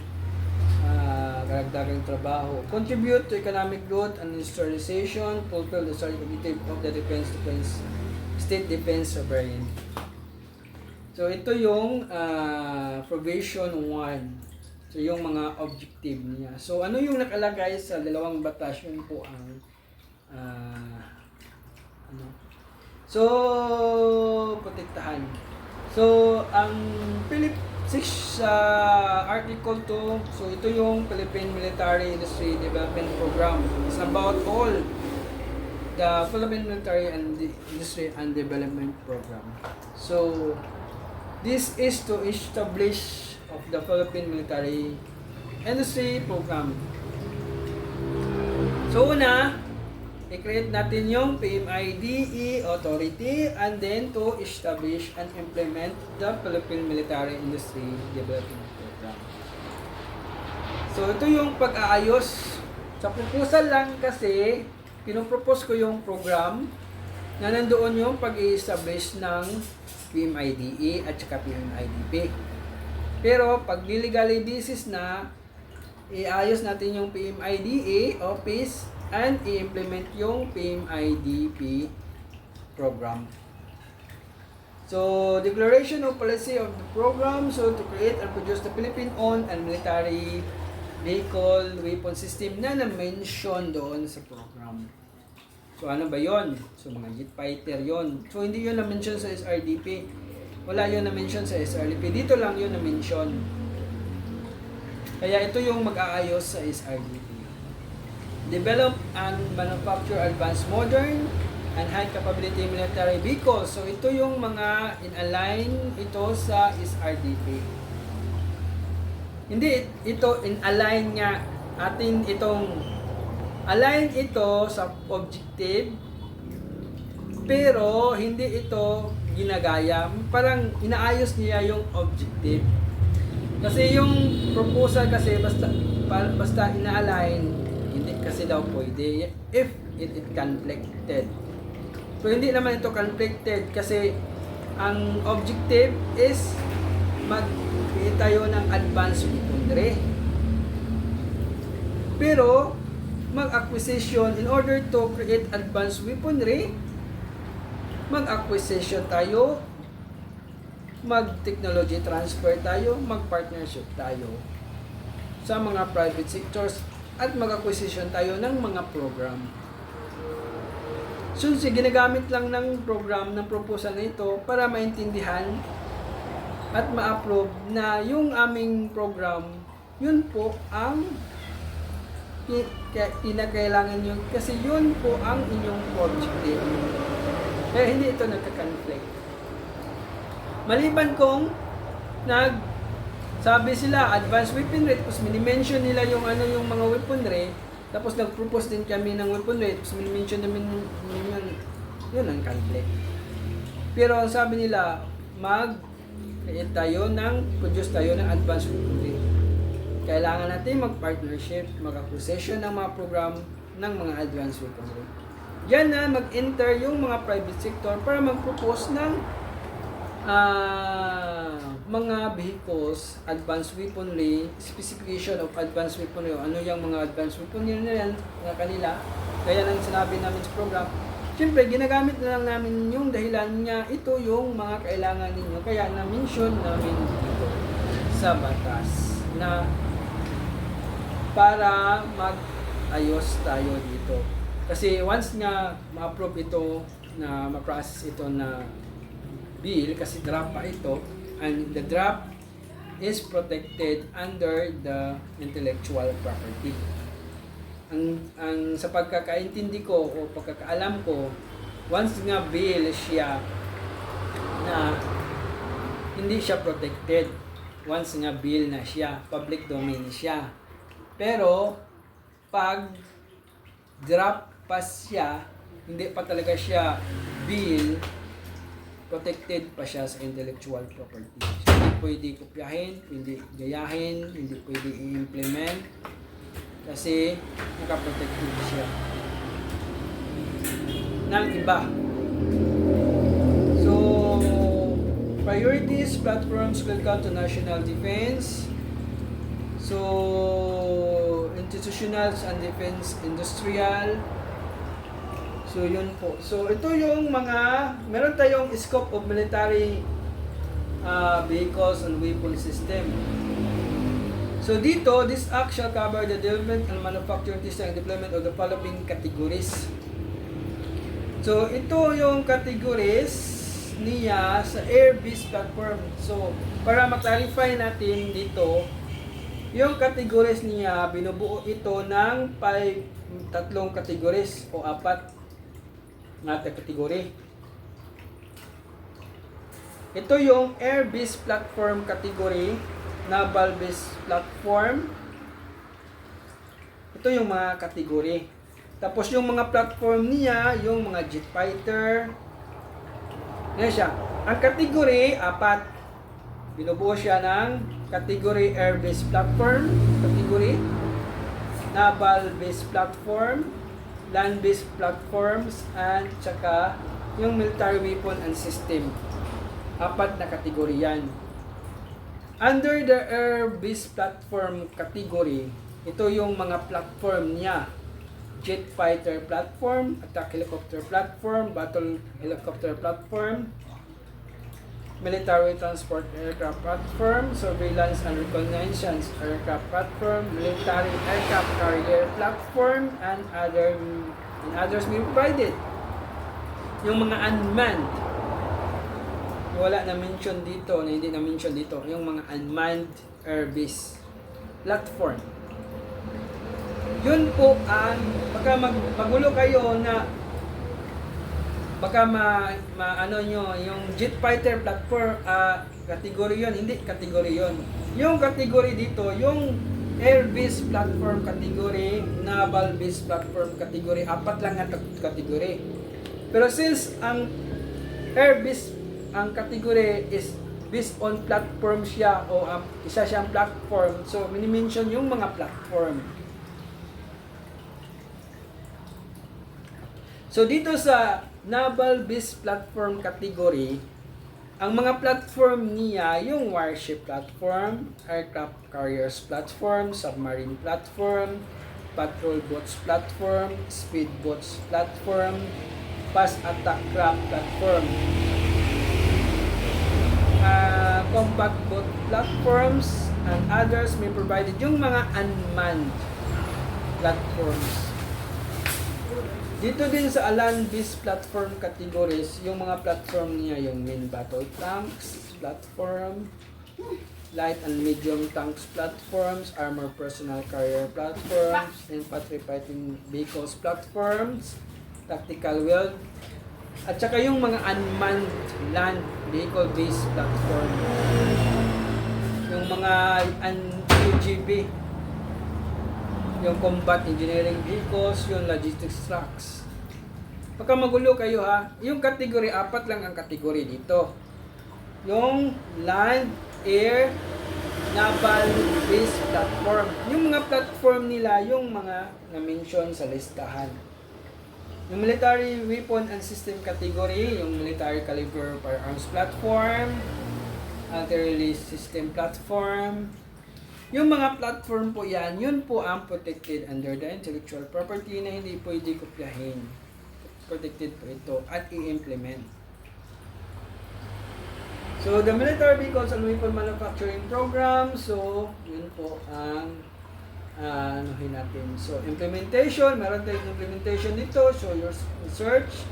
karagdagang trabaho. Contribute to economic growth and industrialization, fulfill the objective of the state defense sovereign. So, ito yung provision 1. So, yung mga objective niya. So, ano yung nakalagay sa dalawang batas? Yun po ang So, protektahan. So, ang Philip 6 Article 2, so ito yung Philippine Military Industry Development Program. It's about all the Philippine Military and Industry and Development Program. So, this is to establish of the Philippine Military Industry Program. So, una, i-create natin yung PMIDE Authority, and then to establish and implement the Philippine Military Industry Development Program. So, ito yung pag-aayos. Sa proposal lang kasi, pinopropose ko yung program na nandoon yung pag-i-establish ng PMIDE at saka PMIDP. Pero, pag legally basis na, iayos natin yung PMIDE office and i-implement yung PMIDP program. So, declaration of policy of the program, so to create and produce the Philippine-owned and military vehicle weapon system na na-mention doon sa program. So, ano ba yon? So, mga jet fighter yon. So, hindi yun na-mention sa SRDP. Wala yun na-mention sa SRDP. Dito lang yun na-mention. Kaya ito yung mag-aayos sa SRDP. Develop and manufacture advanced modern and high capability military vehicles. So ito yung mga in-align ito sa SRDP. Hindi ito in-align nga atin itong align ito sa objective, pero hindi ito ginagaya. Parang inaayos niya yung objective. Kasi yung proposal kasi basta ina-align, hindi kasi daw pwede if it conflicted. So hindi naman ito conflicted kasi ang objective is mag-create tayo ng advanced weaponry. Pero mag-acquisition, in order to create advanced weaponry, mag-acquisition tayo, mag-technology transfer tayo, mag-partnership tayo sa mga private sectors, at mag-acquisition tayo ng mga program. So, ginagamit lang ng program, ng proposal na ito para maintindihan at ma-approve na yung aming program, yun po ang kinakailangan nyo kasi yun po ang inyong objective. Kaya hindi ito nagka-conflict. Maliban kung sabi sila, advanced weaponry, tapos minimension nila yung yung mga weaponry, tapos nag-propose din kami ng weaponry, tapos minimension namin yun ang conflict. Pero ang sabi nila, mag-create tayo produce tayo ng advanced weaponry. Kailangan natin mag-partnership, mag-acquisition ng mga program ng mga advanced weaponry. Diyan na mag-enter yung mga private sector para mag-propose ng mga vehicles, advanced weaponry, specification of advanced weaponry, ano yung mga advanced weaponry na yan na kanila. Kaya nang sinabi namin sa program, siyempre ginagamit na lang namin yung dahilan niya, ito yung mga kailangan ninyo. Kaya na-mention namin dito sa batas na para mag-ayos tayo dito. Kasi once nga ma-approve ito, na ma-process ito na bill, kasi draft pa ito, and the draft is protected under the intellectual property. Ang sa pagkakaintindi ko o pagkakaalam ko, once nga bill siya na hindi siya protected. Once nga bill na siya, public domain siya. Pero, pag drop pa siya, hindi pa talaga siya bill, protected pa siya sa intellectual property. So, hindi pwede kopyahin, hindi gayahin, hindi pwede i-implement kasi nakaprotected siya ng iba. So, priorities, platforms will come to national defense. So, institutional and defense industrial. So, yun po. So, ito yung mga, meron tayong scope of military vehicles and weapon system. So, dito, this act shall cover the development and manufacturing, testing, and deployment of the following categories. So, ito yung categories niya sa air-based platform. So, para ma-clarify natin dito, yung categories niya, binubuo ito ng tatlong categories o 4 na kategory. Ito yung air-based platform category, naval-based platform. Ito yung mga kategory. Tapos yung mga platform niya, yung mga jet fighter. Yan siya. Ang category, 4. Binubuo siya ng category air-based platform, category naval-based platform, land-based platforms, and tsaka yung military weapon and system. 4 na kategory yan. Under the air-based platform category, ito yung mga platform niya. Jet fighter platform, attack helicopter platform, battle helicopter platform, military transport aircraft platform, surveillance and reconnaissance aircraft platform, military aircraft carrier platform, and others may be provided. Yung mga unmanned, wala na mention dito, na hindi na mention dito, yung mga unmanned air-based platform. Yun po ang, baka magulo kayo na baka ano nyo, yung jet fighter platform, category yun, hindi category yun. Yung category dito, yung air-based platform category, naval-based platform category, 4 lang ang category. Pero since ang air-based, ang category is based on platform siya, o isa siyang platform, so minimension yung mga platform. So dito sa naval-based platform category, ang mga platform niya, yung warship platform, aircraft carriers platform, submarine platform, patrol boats platform, speed boats platform, fast attack craft platform, combat boat platforms, and others may provided yung mga unmanned platforms. Dito din sa land-based platform categories, yung mga platform niya, yung main battle tanks platform, light and medium tanks platforms, armor personnel carrier platforms, infantry fighting vehicles platforms, tactical wheel, at saka yung mga unmanned land vehicle based platform, yung mga UGV, yung combat engineering vehicles, yung logistics trucks. Baka magulo kayo ha, yung category, 4 lang ang category dito. Yung land, air, naval based platform. Yung mga platform nila, yung mga na-mention sa listahan. Yung military weapon and system category, yung military caliber firearms platform, anti-release system platform. Yung mga platform po yan, yun po ang protected under the intellectual property na hindi pwede kopyahin. Protected po ito at i-implement. So, the military vehicles and weapon manufacturing program, so, yun po ang anuhin natin. So, implementation, meron tayong implementation dito. So, your research,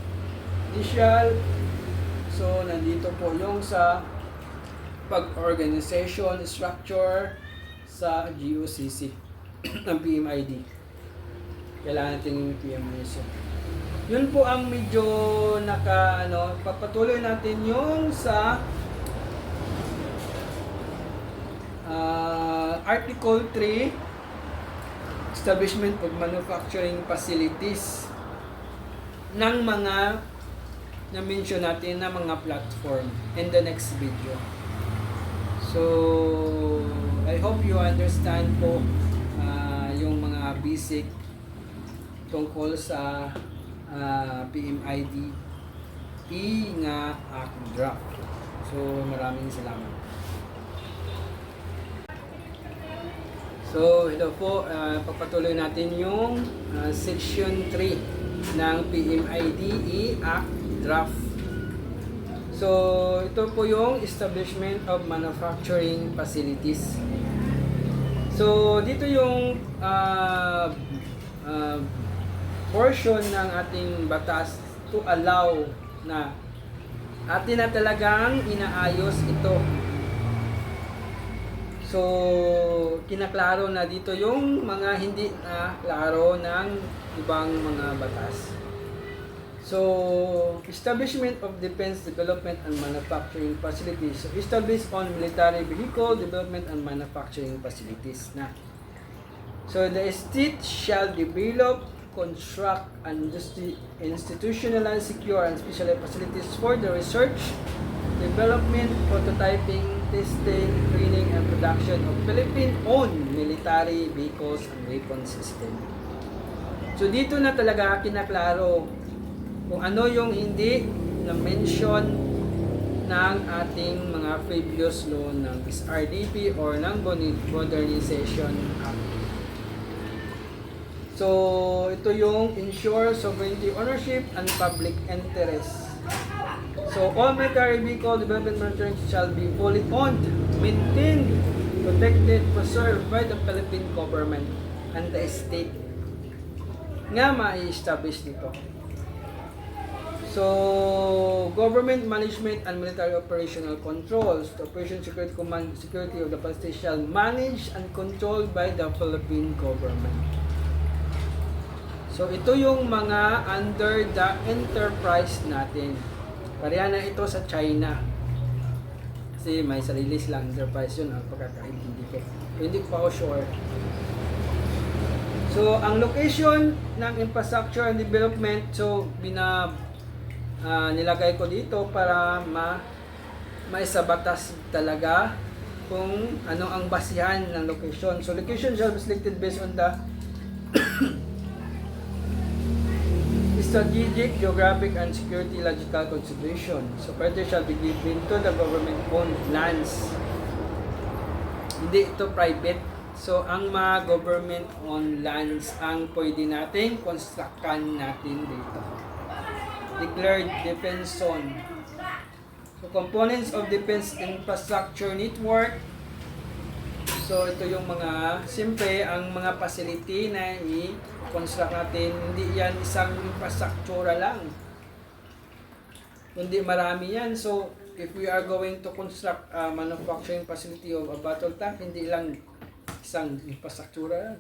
initial. So, nandito po yung sa pag-organization, structure sa GOCC ng PMID. Kailangan natin yung PMID. Yun po ang medyo papatuloy natin yung sa Article 3, establishment of manufacturing facilities ng mga na-mention natin na mga platform in the next video. So, I hope you understand po yung mga basic tungkol sa PMID nga Act draft. So, maraming salamat. So, ito po, papatuloy natin yung Section 3 ng PMIDE Act Draft. So, ito po yung Establishment of Manufacturing Facilities. So, dito yung portion ng ating batas to allow na atin na talagang inaayos ito. So, kinaklaro na dito yung mga hindi na klaro ng ibang mga batas. So, establishment of defense development and manufacturing facilities. So, established on military vehicle development and manufacturing facilities na. So, the state shall develop, construct, and institutionalize secure and specialized facilities for the research, development, prototyping, testing, training, and production of Philippine-owned military vehicles and weapon system. So, dito na talaga kinaklaro kung ano yung hindi na-mention ng ating mga previous law ng SRDP or ng Modernization Act. So, ito yung ensure sovereignty, ownership, and public interest. So, all military vehicle development manufacturing shall be fully owned, maintained, protected, preserved by the Philippine government and the state nga ma-establish nito. So, government management and military operational controls. The Operation Security Command security of the Palestine shall managed and controlled by the Philippine government. So, ito yung mga under the enterprise natin. Pareha na ito sa China. Kasi may sarili silang enterprise yun, ang pagkakaintindi ko. Hindi ko pa ako sure. So, ang location ng infrastructure and development, so, nilagay ko dito para maisabatas talaga kung ano ang basihan ng location. So, location shall be selected based on the strategic, geographic, and security logical consideration. So, further shall be given to the government-owned lands. Hindi ito private. So, ang mga government-owned lands ang pwede natin constructan natin dito. Declared defense zone. So, components of defense infrastructure network. So, ito yung mga, siyempre, ang mga facility na i-construct natin, hindi yan isang infrastructure lang. Kundi marami yan. So, if we are going to construct a manufacturing facility of a battle tank, hindi lang isang infrastructure lang.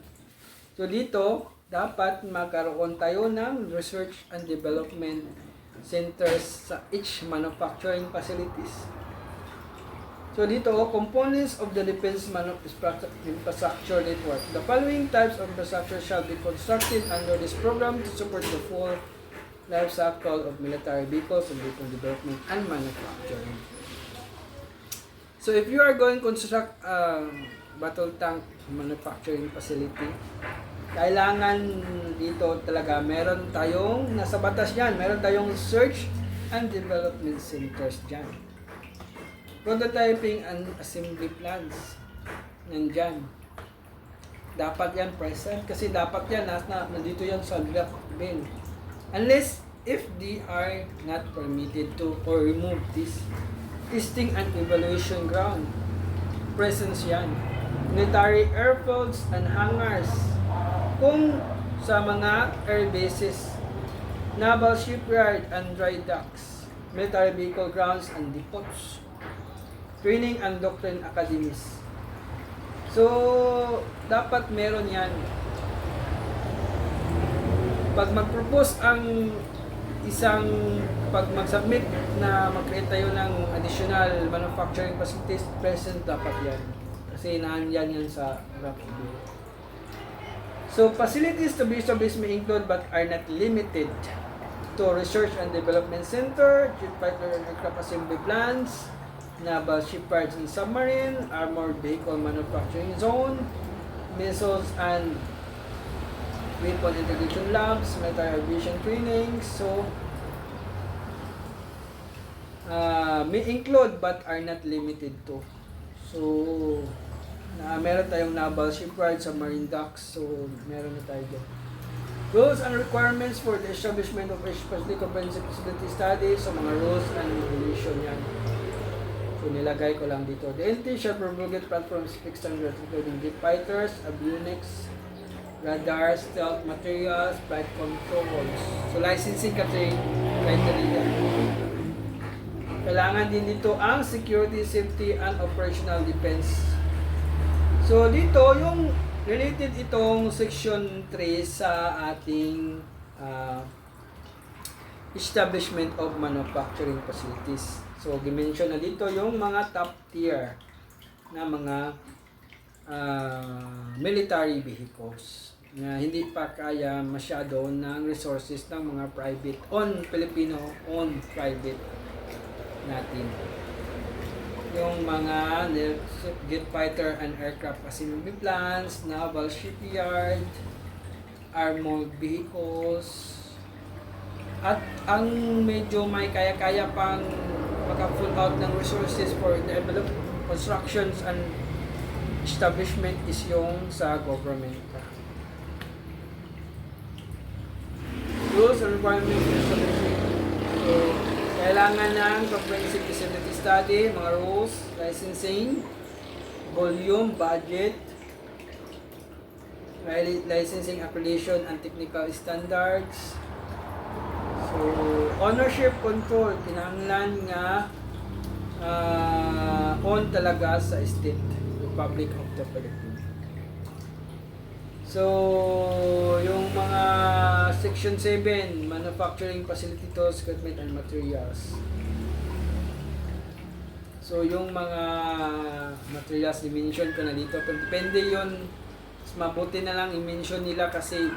So, dito, dapat magkaroon tayo ng research and development centers sa each manufacturing facilities. So dito, components of the defense infrastructure network. The following types of infrastructure shall be constructed under this program to support the full life cycle of military vehicles and vehicle development and manufacturing. So if you are going to construct a battle tank manufacturing facility, kailangan dito talaga meron tayong, nasa batas yan, meron tayong research and development centers dyan. Prototyping and assembly plans, nandyan. Dapat yan present kasi dapat yan, nandito yan sa draft bill. Unless if they are not permitted to or remove this. Testing and evaluation ground, presence yan. Military airfields and hangars, kung sa mga air bases, naval shipyard and dry docks, military vehicle grounds and depots, training and doctrine academies. So, dapat meron yan. Pag mag-propose ang pag mag-submit na mag-create tayo ng additional manufacturing facilities, present dapat yan. Kasi Kasi nandyan yan sa rough view. So, facilities to be established may include but are not limited to Research and Development Center, jet fighter and aircraft assembly plants, naval shipyards and submarine, armored vehicle manufacturing zone, missiles and weapon integration labs, military aviation training. So, may include but are not limited to. So, meron tayong naval shipyard, submarine docks, so meron na tayo dyan. Rules and requirements for the establishment of a specially comprehensive facility studies. So, mga rules and regulation yan. So, nilagay ko lang dito. The entity shall promulgate platforms fixed standards including jet fighters, avionics, radars, stealth materials, flight controls. So, licensing criteria. Kailangan din dito ang security, safety, and operational defense. So, dito, yung related itong section 3 sa ating establishment of manufacturing facilities. So, dimension na dito yung mga top tier na mga military vehicles na hindi pa kaya masyado ng resources ng mga private Filipino-owned private natin. Yung mga jet fighter and aircraft assembly plants, naval shipyard, armored vehicles, at ang medyo may kaya-kaya pang maka-full out ng resources for develop constructions and establishment is yung sa government. Rules and requirements for establishment. So, kailangan ng comprehensive facility study, mga rules, licensing, volume, budget, licensing, accreditation, and technical standards. So, ownership control, kinahanglan nga own talaga sa State Republic of the Philippines. So, yung mga Section 7, Manufacturing Facility Tools, Equipment, and Materials. So, yung mga materials, i-mention ko na dito. Pero depende yun, mabuti na lang i-mention nila kasi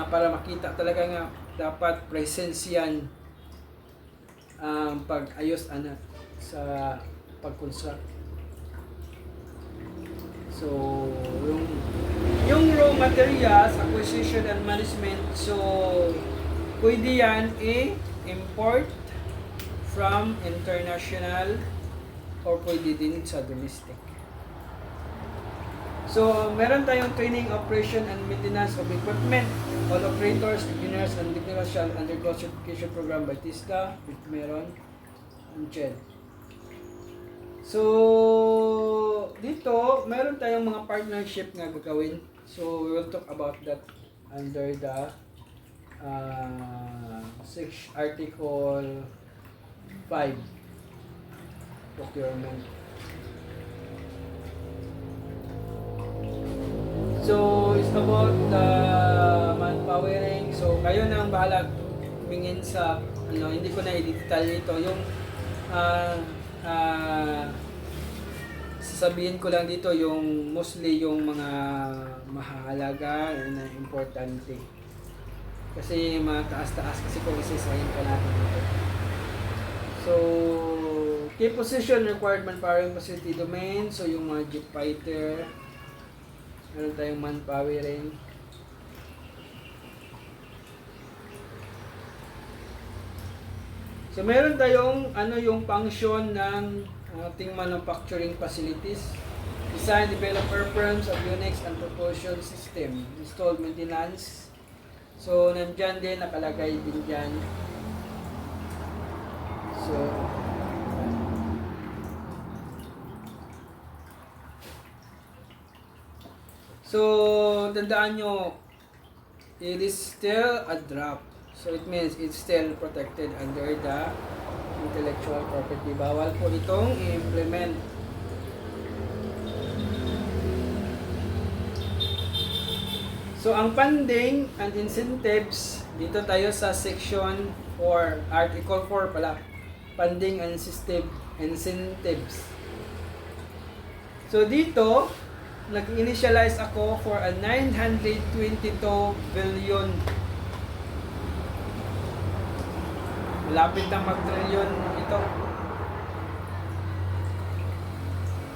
para makita talaga nga, dapat presence yan pag-ayos sa pag-construct. So, yung raw materials, acquisition and management, so pwede yan i-import from international or pwede din sa domestic. So, meron tayong training, operation, and maintenance of equipment. All operators, engineers, and technicians shall undergo certification program by TISDA, which meron, and CHED. So, dito, meron tayong mga partnership nga gagawin. So, we will talk about that under the Article 5, procurement. So, it's about the manpowering. So, kayo na ang bahala tumingin sa, hindi ko na i-detail ito. Yung, sasabihin ko lang dito yung mostly yung mga mahalaga na importante. Kasi mataas-taas kasi kung isisahin pa natin dito. So, key position required manpowering facility domain. So, yung mga jet fighter, meron tayong manpowering. So, meron tayong yung function ng ating manufacturing facilities. Design, develop airframes, avionics, and propulsion system. Install, maintenance. So, nandyan din, nakalagay din dyan. So, tandaan nyo, it is still a draft. So, it means it's still protected under the intellectual property. Bawal po itong i-implement. So, ang funding and incentives, dito tayo sa section 4, article 4 pala. Funding and incentives. So dito, nag-initialize ako for a 922 billion. Malapit na mag-trillion ito.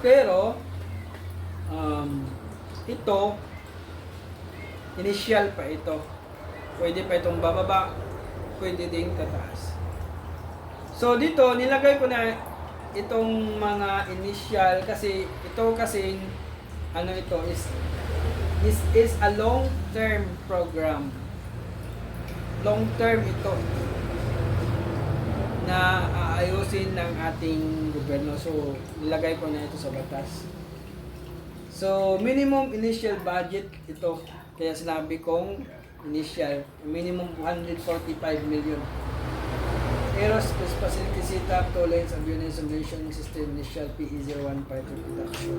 Pero, ito, initial pa ito. Pwede pa itong bababa, pwede ding tataas. So dito, nilagay ko na itong mga initial kasi ito kasing ito is this is a long term program. Long term ito na aayusin ng ating gobyerno. So nilagay ko na ito sa batas. So minimum initial budget ito. Kaya sinabi kong initial, minimum 145 million. Aerospace Facility Setup, Tollings, Avionics, Simulation System, Initial PE01 Part of Production.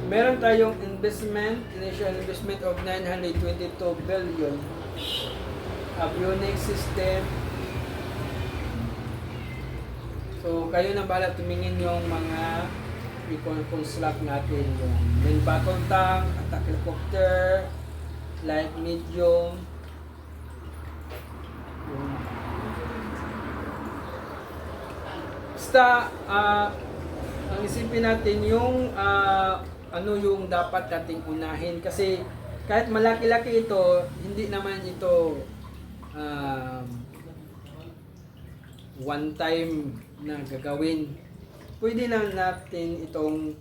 Meron tayong initial investment of 922 billion. Avionics System. So, kayo na bahala tumingin yung mga i-construct natin. Yung main battle tank, attack helicopter, light, medium. Basta, ang isipin natin yung ano yung dapat nating unahin. Kasi kahit malaki-laki ito, hindi naman ito one time na gagawin. Pwede na natin itong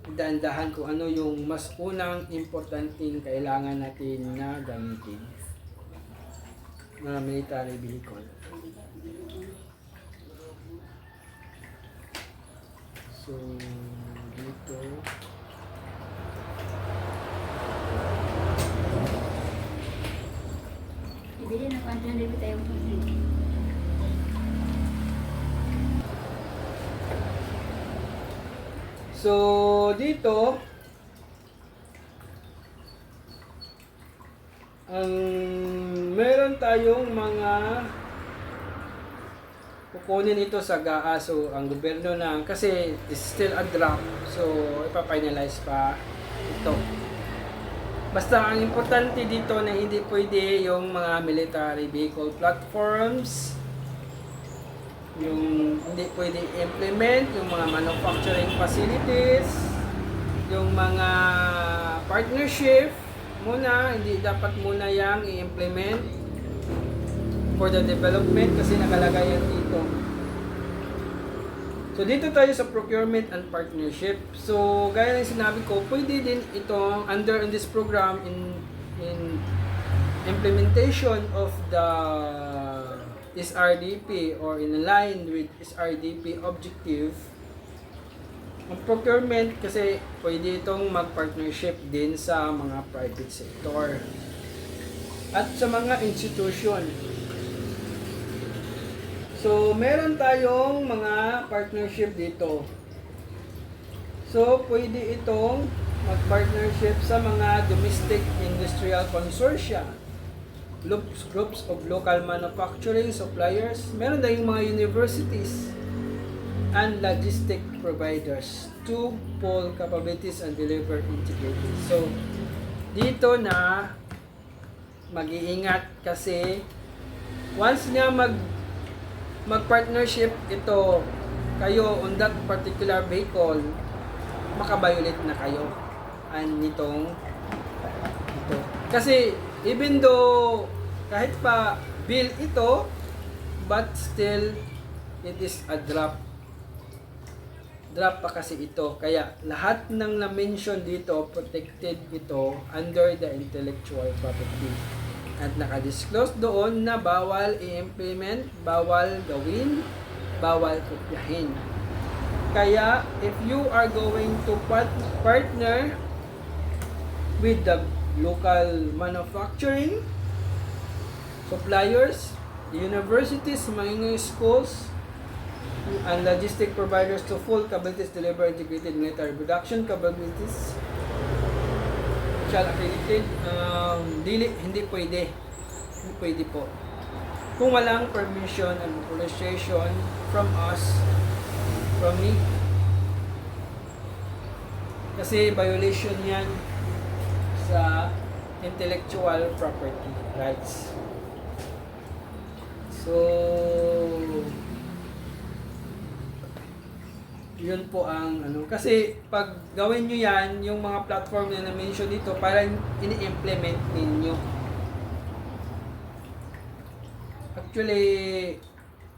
dahan-dahan kung ano yung mas unang importanteng kailangan natin na gamitin na military vehicle. So, dito ibili na kung ano tayo pag-ibig. So, dito, meron tayong mga kukunin ito sa GAA. So, ang gobyerno na, kasi it's still a draft. So, ipa-finalize pa ito. Basta, ang importante dito na hindi pwede yung mga military vehicle platforms, yung hindi pwede implement yung mga manufacturing facilities, yung mga partnership muna, hindi dapat muna yang i-implement for the development kasi nakalagay yan dito. So dito tayo sa procurement and partnership. So gaya ng sinabi ko, pwede din ito under in this program in implementation of the SRDP or in line with SRDP objective. Ang procurement kasi pwede itong mag-partnership din sa mga private sector at sa mga institution. So, meron tayong mga partnership dito. So, pwede itong mag-partnership sa mga domestic industrial consortia, groups of local manufacturing suppliers, meron tayong mga universities and logistic providers to pool capabilities and deliver integrated. So, dito na mag-iingat kasi once nga mag-partnership ito kayo on that particular vehicle, makabiolate na kayo nitong ito. Kasi even though kahit pa bill ito, but still it is a draft pa kasi ito. Kaya lahat ng na-mention dito, protected ito under the intellectual property. At nakadisclose doon na bawal i-implement, bawal gawin, bawal kopyahin. Kaya if you are going to partner with the local manufacturing suppliers, universities, mga schools, and logistic providers to full capabilities deliver integrated military production capabilities shall accredited, hindi pwede po. kung walang permission and authorization from us, from me. Kasi violation yan sa intellectual property rights. So, yun po ang ano. Kasi pag gawin nyo yan, yung mga platform na na-mention dito, parang ini-implement ninyo. Actually,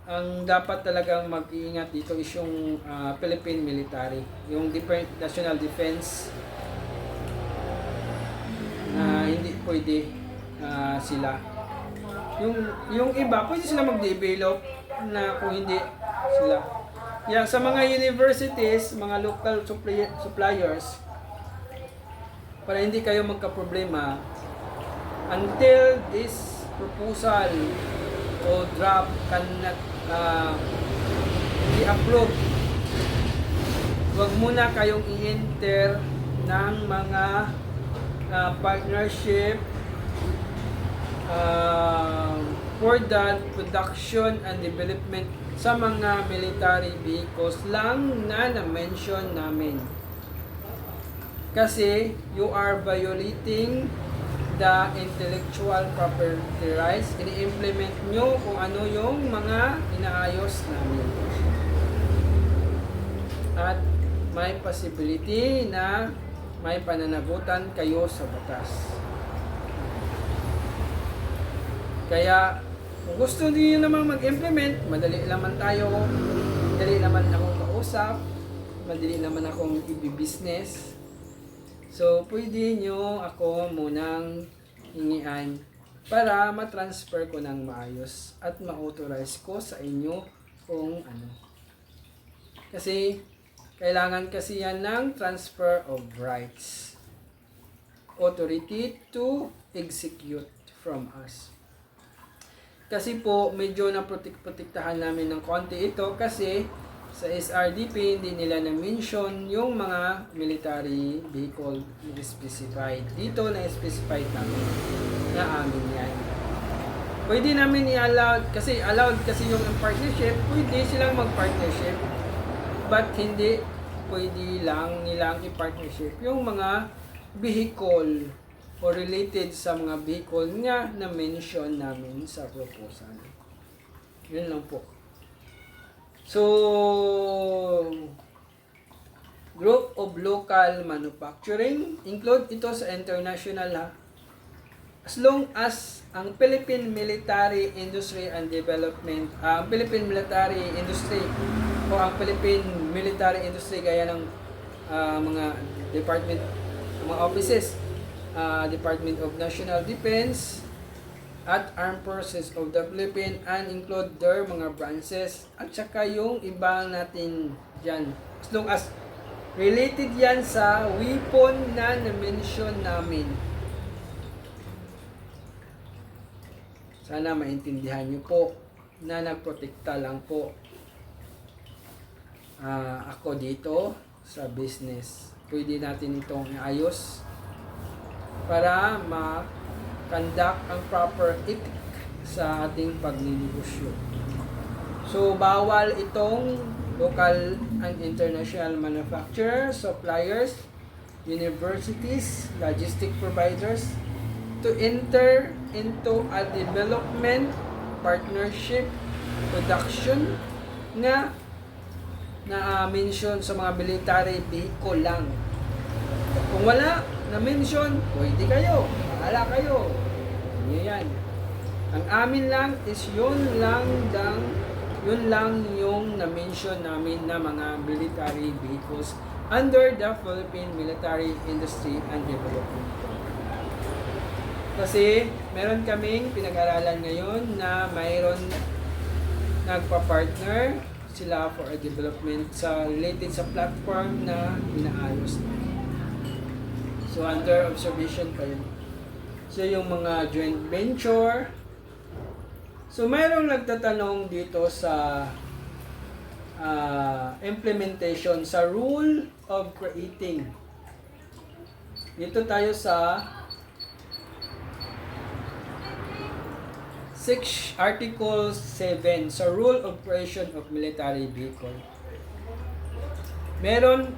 ang dapat talagang mag-iingat dito is yung Philippine military, yung National Defense, na hindi pwede sila. Yung iba, pwede sila mag-develop na kung hindi sila. Yan, sa mga universities, mga local suppliers, para hindi kayo magka-problema, until this proposal o draft cannot i-approve, huwag muna kayong i-enter ng mga partnership for that production and development sa mga military vehicles lang na na-mention namin. Kasi you are violating the intellectual property rights. Ini-implement nyo kung ano yung mga inaayos namin. At may possibility na may pananagutan kayo sa batas. Kaya, kung gusto niyo naman mag-implement, madali naman tayo, madali naman akong kausap, madali naman akong i-business. So, pwede nyo ako munang hingian para ma-transfer ko ng maayos at ma-authorize ko sa inyo kung ano. Kasi, kailangan kasi yan ng transfer of rights. Authority to execute from us. Kasi po, medyo naprotektahan namin ng konti ito kasi sa SRDP, hindi nila na-mention yung mga military vehicle na specified. Dito na-specified namin na amin yan. Pwede namin i-allow, kasi allowed kasi yung partnership, pwede silang mag-partnership. But hindi pwede lang nilang i-partnership yung mga vehicle o related sa mga vehicle nga na-mention namin sa proposal. Yun lang po. So, group of local manufacturing, include ito sa international ha. As long as ang Philippine Military Industry and Development, ang Philippine Military Industry o ang Philippine Military Industry gaya ng mga department, mga offices, Department of National Defense at Armed Forces of the Philippines and include their mga branches at saka yung iba natin dyan. As long as related yan sa weapon na na-mention namin. Sana maintindihan nyo po na nagprotekta lang po ako dito sa business. Pwede natin itong iayos para ma-conduct ang proper ethic sa ating pagninegosyo. So, bawal itong local and international manufacturers, suppliers, universities, logistic providers to enter into a development, partnership, production na na-mention sa mga military vehicle lang. Kung wala na-mention, pwede kayo. Bahala kayo. Yan. Ang amin lang is yun lang yung na-mention namin na mga military vehicles under the Philippine Military Industry and Development. Kasi meron kaming pinag-aralan ngayon na mayroon nagpa-partner sila for a development sa related sa platform na inaayos namin. So, under observation pa yun. So, yung mga joint venture. So, mayroong nagtatanong dito sa implementation sa rule of creating. Dito tayo sa Article 7 sa Rule of Operation of Military Vehicle. Meron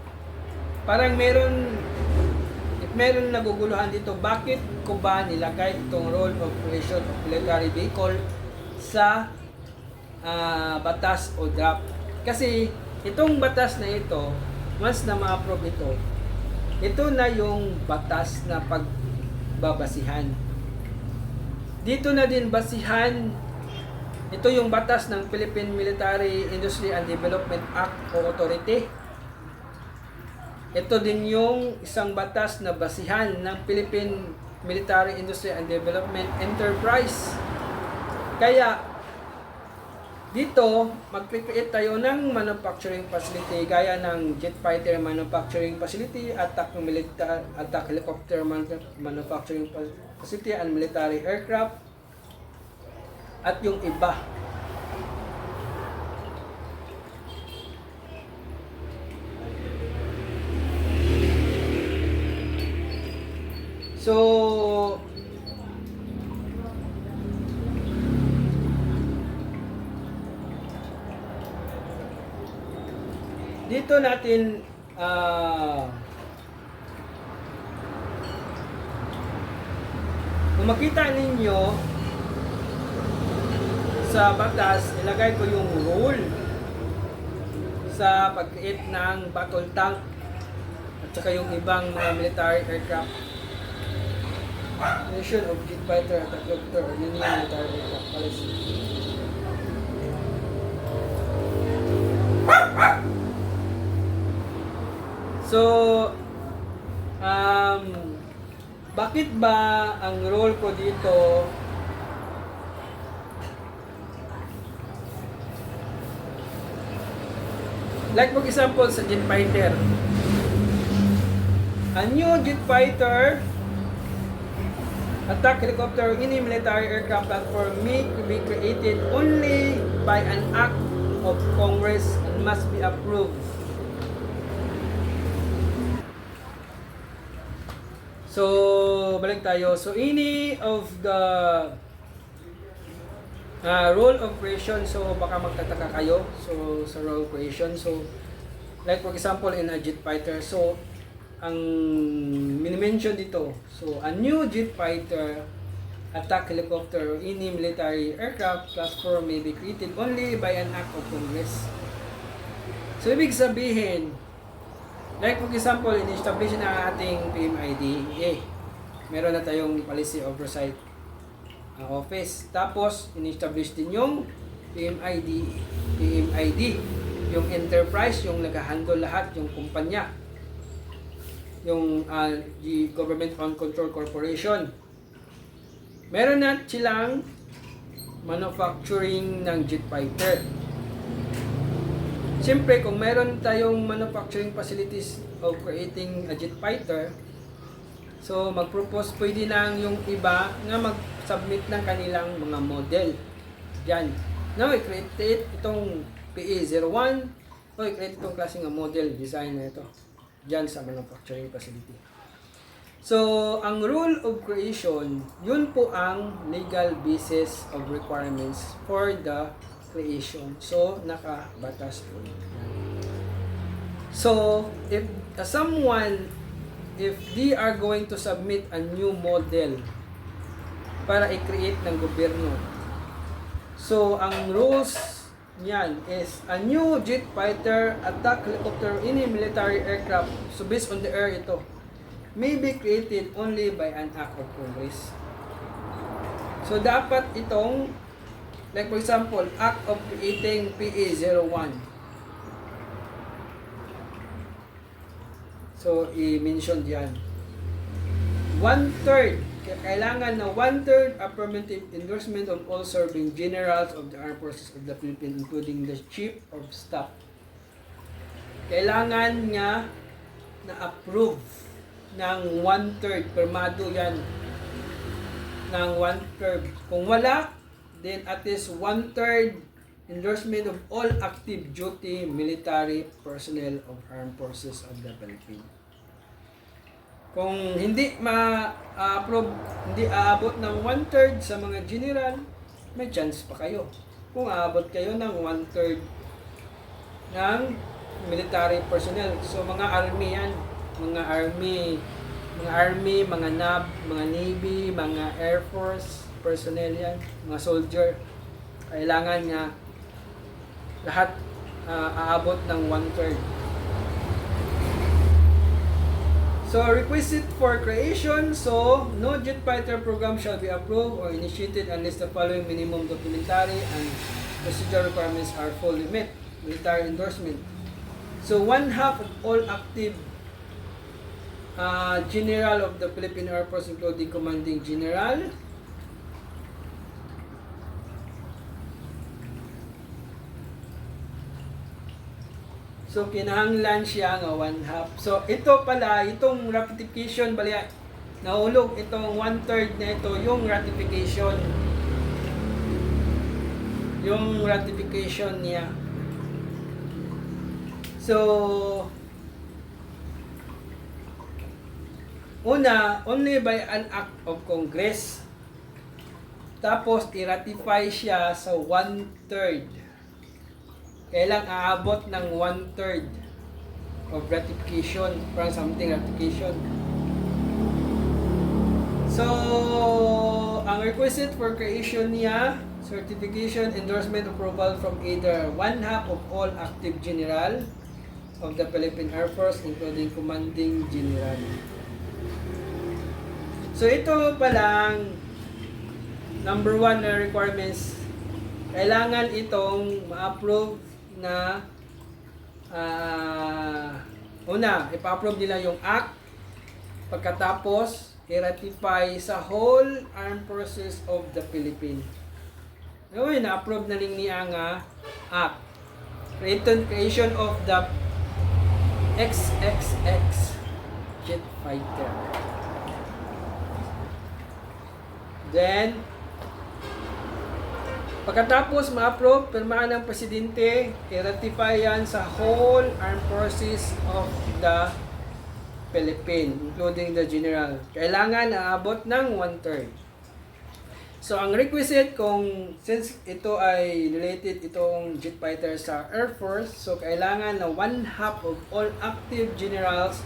naguguluhan dito, bakit ko ba nilagay itong Rule of Operation of Military Vehicle sa batas o draft? Kasi itong batas na ito, once na ma-approve ito na yung batas na pagbabasihan. Dito na din basihan, ito yung batas ng Philippine Military Industry and Development Act o Authority. Ito din yung isang batas na basihan ng Philippine Military Industry and Development Enterprise. Kaya, dito, mag-create tayo ng manufacturing facility gaya ng jet fighter manufacturing facility, attack helicopter manufacturing facility, and military aircraft, at yung iba. So, dito natin kung makita ninyo sa batas, ilagay ko yung rule sa pag-create ng battle tank at saka yung ibang mga military aircraft. Creation of jet fighter, attack helicopter, or any military aircraft policy. So, bakit ba ang role ko dito like for example sa jet fighter? A new jet fighter, attack helicopter, any military aircraft platform may be created only by an act of Congress and must be approved. So, balik tayo. So, any of the rule of creation, so baka magtataka kayo. So, sa rule of creation, so, like for example, in a jet fighter, so, ang mini-mention dito, so, a new jet fighter, attack helicopter, or any military aircraft platform may be created only by an act of Congress. So, ibig sabihin, like for example, in-establish na ating PMIDEA. Meron na tayong policy oversight office. Tapos, in-establish din yung PMID, yung enterprise, yung nag-handle lahat, yung kumpanya. Yung Government Owned Control Corporation. Meron na silang manufacturing ng jet fighter. Siyempre, kung meron tayong manufacturing facilities of creating a jet fighter, so mag-propose, pwede nang yung iba na mag-submit ng kanilang mga model. Diyan. Now, i-create itong PE01, o i-create itong klaseng model design na ito. Diyan sa manufacturing facility. So, ang rule of creation, yun po ang legal basis of requirements for the creation. So, nakabatas po. So, if they are going to submit a new model para i-create ng gobyerno, so, ang rules niyan is a new jet fighter, attack helicopter, any military aircraft, so based on the air ito, may be created only by an act of Congress. So, dapat itong like for example, act of creating PE01. So, i-mention diyan. 1/3. Kailangan na 1/3 affirmative endorsement of all serving generals of the Armed Forces of the Philippines, including the Chief of Staff. Kailangan niya na-approve ng 1/3. Permado yan ng 1/3. Kung wala, then at least 1/3 endorsement of all active duty military personnel of Armed Forces of the Philippines. Kung hindi ma-approve, hindi aabot ng 1/3 sa mga general, may chance pa kayo. Kung aabot kayo ng 1/3 ng military personnel. So mga army yan, mga army, mga NAV, mga Navy, mga Air Force personnel yan, mga soldier. Kailangan nga lahat aabot ng 1/3. So, requisite for creation. So, no jet fighter program shall be approved or initiated unless the following minimum documentary and procedural requirements are fully met. Military endorsement. So, 1/2 of all active general of the Philippine Air Force, including commanding general. So, kinahanglan siya nga 1/2. So, ito pala, itong ratification, bali, nahulog itong 1/3 na ito, yung ratification. Yung ratification niya. So, una, only by an act of Congress. Tapos, i-ratify siya sa 1/3. Kailang aabot ng 1/3 of ratification, from something ratification. So, ang requisite for creation niya, certification, endorsement, approval from either 1/2 of all active general of the Philippine Air Force, including commanding general. So, ito palang number 1 na requirements. Kailangan itong ma-approve na una, ipa-approve nila yung act, pagkatapos i-ratify sa whole armed forces of the Philippines. Ngayon, na-approve na rin niya nga act, creation of the XXX jet fighter. Then, pagkatapos ma-approve, pirmahan ng presidente, i-ratify yan sa whole armed forces of the Philippines, including the general. Kailangan naabot ng 1/3. So, ang requisite kung, since ito ay related itong jet fighter sa Air Force, so kailangan na 1/2 of all active generals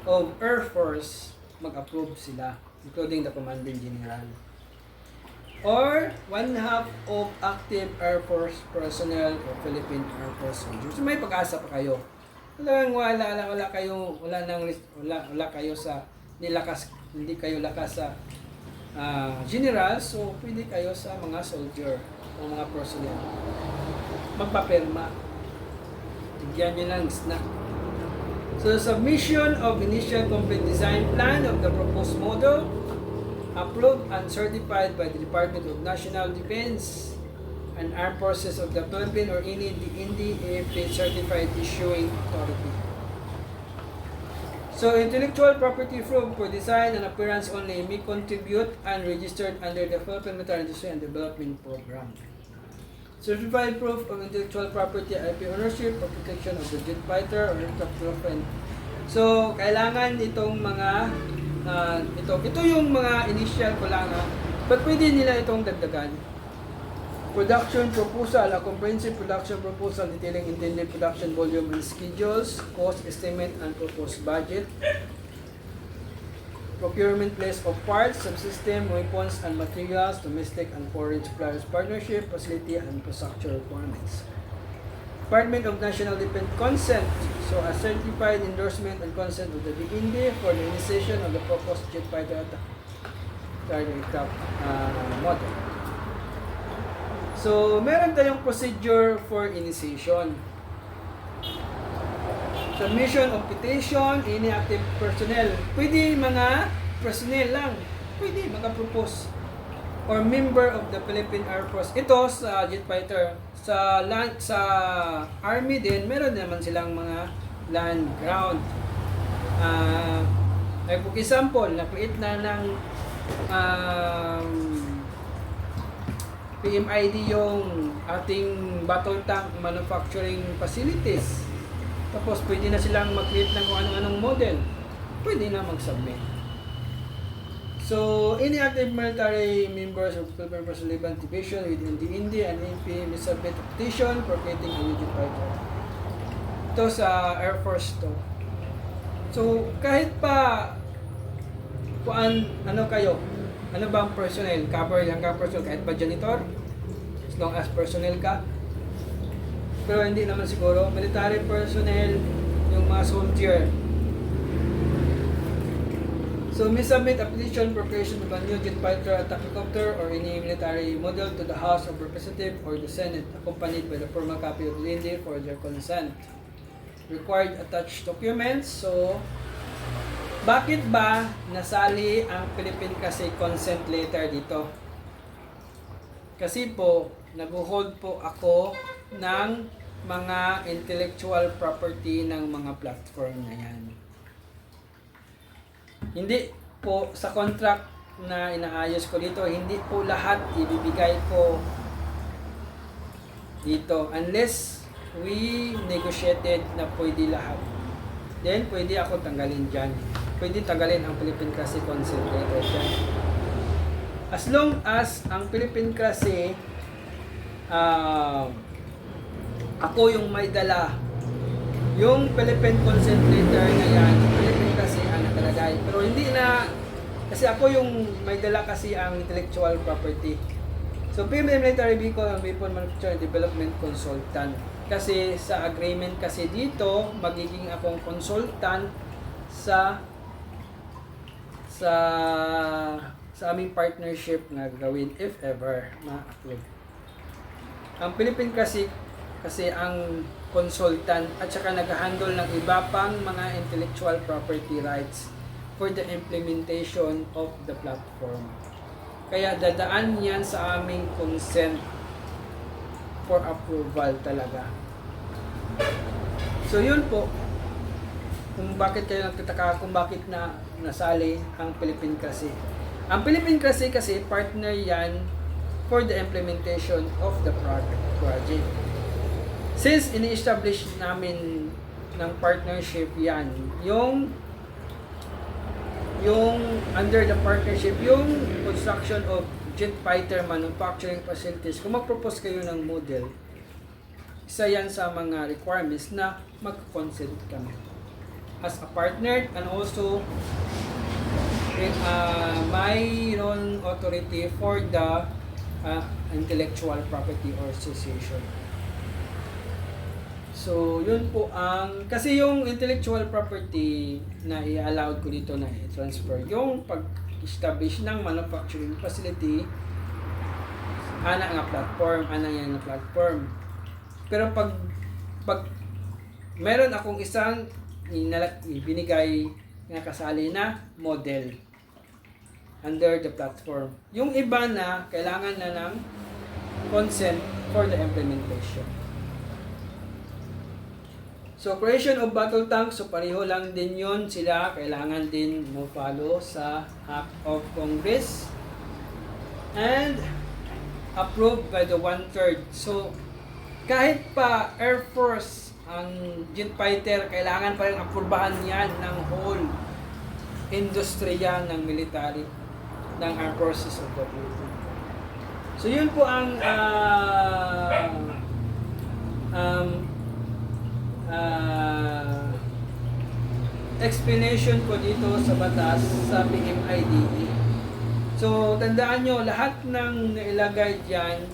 of Air Force mag-approve sila, including the commanding general. Or 1/2 of active Air Force personnel o Philippine Air Force soldiers. So, may pag-asa pa kayo. Wala kayo sa hindi kayo lakas sa general, so pwede kayo sa mga soldier o mga personnel. Magpapirma. Bigyan nyo lang snack. So, submission of initial complete design plan of the proposed model, approved and certified by the Department of National Defense and Armed Forces of the Philippines or any DND-AFP certified issuing authority. So, intellectual property proof for design and appearance only may contribute and registered under the Philippine Military Industry and Development Program. Certified proof of intellectual property, IP ownership or protection of the jet fighter or aircraft girlfriend. So, kailangan itong mga ito yung mga initial ko lang but pwede nila itong dagdagan. Production proposal, a comprehensive production proposal detailing intended production volume and schedules, cost estimate and proposed budget, procurement list of parts, subsystem, weapons and materials, domestic and foreign suppliers partnership, facility and infrastructure requirements. Department of National Defense consent, so a certified endorsement and consent of the DND for the initiation of the proposed jet fighter aircraft model. So, meron tayong procedure for initiation. Submission of petition, any active personnel. Pwede mga personnel lang. Pwede mag-propose. Or member of the Philippine Air Force. Ito sa jet fighter. Sa Army din, meron naman silang mga land, ground. Like for example, na-create na ng PMID yung ating battle tank manufacturing facilities. Tapos pwede na silang mag-create ng kung anong-anong model. Pwede na mag-submit. So, So, any active military members of Philippine Personnel Division within the India and AP may submit a petition for creating a new jet fighter. Ito sa Air Force to. So, kahit pa ano kayo, ano ba ang personnel? Cover hanggang personnel, kahit pa janitor, as long as personnel ka. Pero hindi naman siguro, military personnel, yung mga soldier. So, may submit a petition for creation of a new jet fighter, attack helicopter, or any military model to the House of Representatives or the Senate, accompanied by the formal copy of the NDA for their consent. Required attached documents. So, bakit ba nasali ang Philippine kasi consent letter dito? Kasi po, nag-hold po ako ng mga intellectual property ng mga platform na yan. Hindi po sa contract na inaayos ko dito, hindi po lahat ibibigay ko dito unless we negotiated na pwede lahat. Then, pwede ako tanggalin dyan. Pwede tanggalin ang Philippine Class consent letter dyan. As long as ang Philippine Class ako yung may dala yung Philippine consent letter na yan, Philippine kasi ang nakalagay. Pero hindi na, kasi ako yung may dala kasi ang intellectual property. So, Philippine Military Vehicle and Weapon Manufacturing Development Consultant. Kasi sa agreement kasi dito, magiging akong consultant sa aming partnership na gawin if ever ma-approve. Ang Philippine kasi ang consultant at saka nag-handle ng iba pang mga intellectual property rights for the implementation of the platform. Kaya dadaan yan sa aming consent for approval talaga. So yun po, kung bakit kayo nagtataka kung bakit na nasali ang Philippine kasi. Ang Philippine kasi partner yan for the implementation of the project. Since ini-establish namin ng partnership yan, yung under the partnership, yung construction of jet fighter manufacturing facilities, kung mag-propose kayo ng model, isa yan sa mga requirements na mag-consent kami as a partner and also mayroon authority for the intellectual property or association. So, yun po kasi yung intellectual property na i-allowed ko dito na i-transfer, yung pag-establish ng manufacturing facility, ana nga platform, ana yan na platform. Pero pag meron akong isang binigay na kasali na model under the platform. Yung iba na kailangan na ng consent for the implementation. So, creation of battle tanks, so pareho lang din yun sila, kailangan din mo follow sa Act of Congress and approved by the 1/3. So, kahit pa Air Force ang jet fighter, kailangan pa rin aprubahan yan ng whole industriya ng military ng Armed Forces of the Philippines. So, yun po ang explanation ko dito sa batas sa PMIDE. So, tandaan nyo, lahat ng nailagay dyan,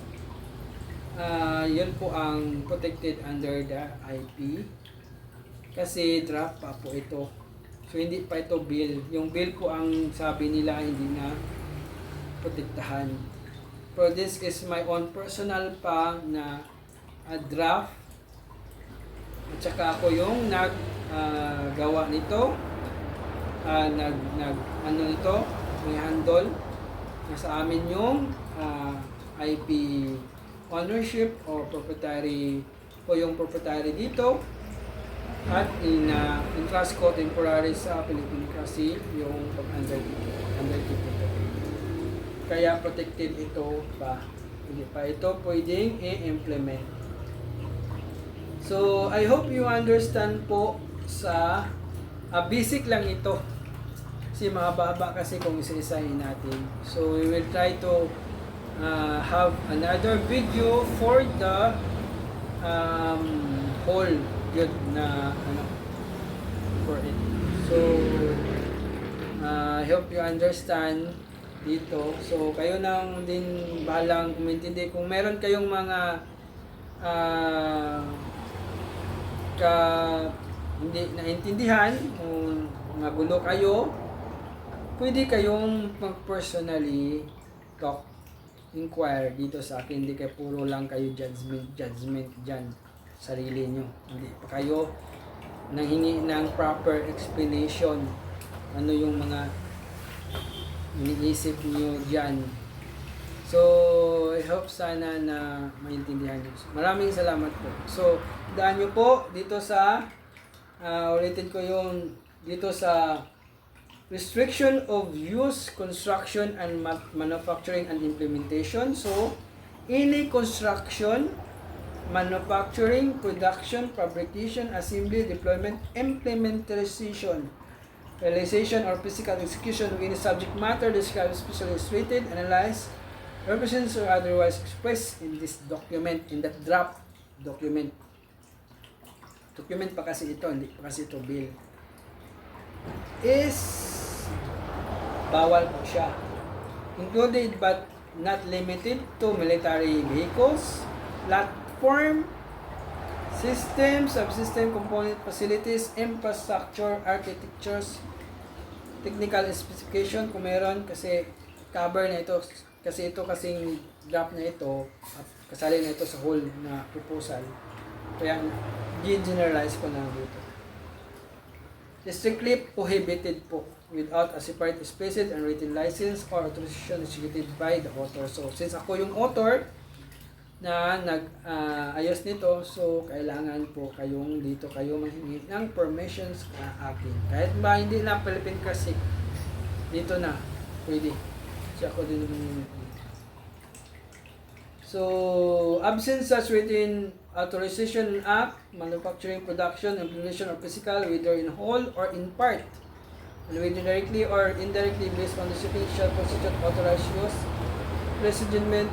yun po ang protected under the IP. Kasi draft pa po ito. So, hindi pa ito bill. Yung bill po ang sabi nila hindi na protektahan. So, this is my own personal pa na draft. At saka ako yung gawa nito, nito, may handle. Nasa amin yung IP ownership o proprietary o yung proprietary dito. At in-trust ko temporary sa Philippine kasi yung under dito. Kaya protected ito pa. Hindi pa ito pwedeng i-implement. So, I hope you understand po sa basic lang ito Kasi mahaba-haba kasi kung isa-isahin natin. So we will try to have another video for the whole good na ano for it. So I hope you understand dito. So kayo nang din bahalang umintindi kung meron kayong mga ka hindi naintindihan kung magulo kayo, pwede kayong mag-personally talk, inquire dito sa akin. Hindi kayo puro lang kayo judgment dyan sarili nyo. Hindi pa kayo nanghingi ng proper explanation. Ano yung mga iniisip nyo dyan. So, I hope sana na maintindihan nyo. Maraming salamat po. So, daan nyo po dito sa ulitin ko yung dito sa restriction of use, construction, and manufacturing and implementation. So, any construction, manufacturing, production, fabrication, assembly, deployment, implementation, realization, or physical execution of any subject matter described, specially illustrated, analyzed, represents, or otherwise expressed in this document, in that draft document. Document pa kasi ito, hindi pa kasi ito bill. Is bawal po siya. Included but not limited to military vehicles, platform, system, subsystem, component, facilities, infrastructure, architectures, technical specification kung meron kasi cover na ito kasi ito kasing draft na ito kasali na ito sa whole na proposal. Kaya generalize ko na dito. Strictly prohibited po without a separate explicit and written license or authorization executed by the author. So, since ako yung author na nag-ayos nito, so kailangan po kayong dito kayo mahingi ng permissions sa akin. Kahit ba hindi na Philippine Classic, dito na, pwede. So, ako din yung so, absent such written authorization act, manufacturing, production, implementation, or physical, whether in whole or in part, and whether directly or indirectly based on the shipping shall constitute authorized use, precedent,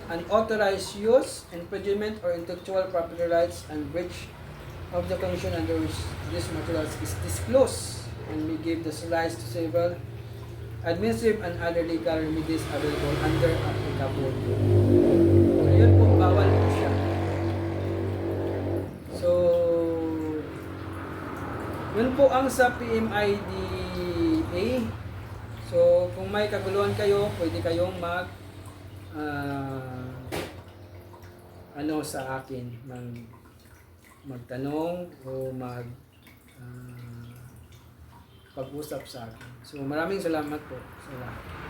unauthorized use, infringement, or intellectual property rights, and breach of the condition under which these materials is disclosed, and may give the rise to several administrative and other legal remedies available under applicable. So, yun po, bawal po siya. So, yun po ang sa PMIDA. So, kung may kaguluhan kayo, pwede kayong sa akin, magtanong o pag-usap sa akin. So, maraming salamat po sa lahat.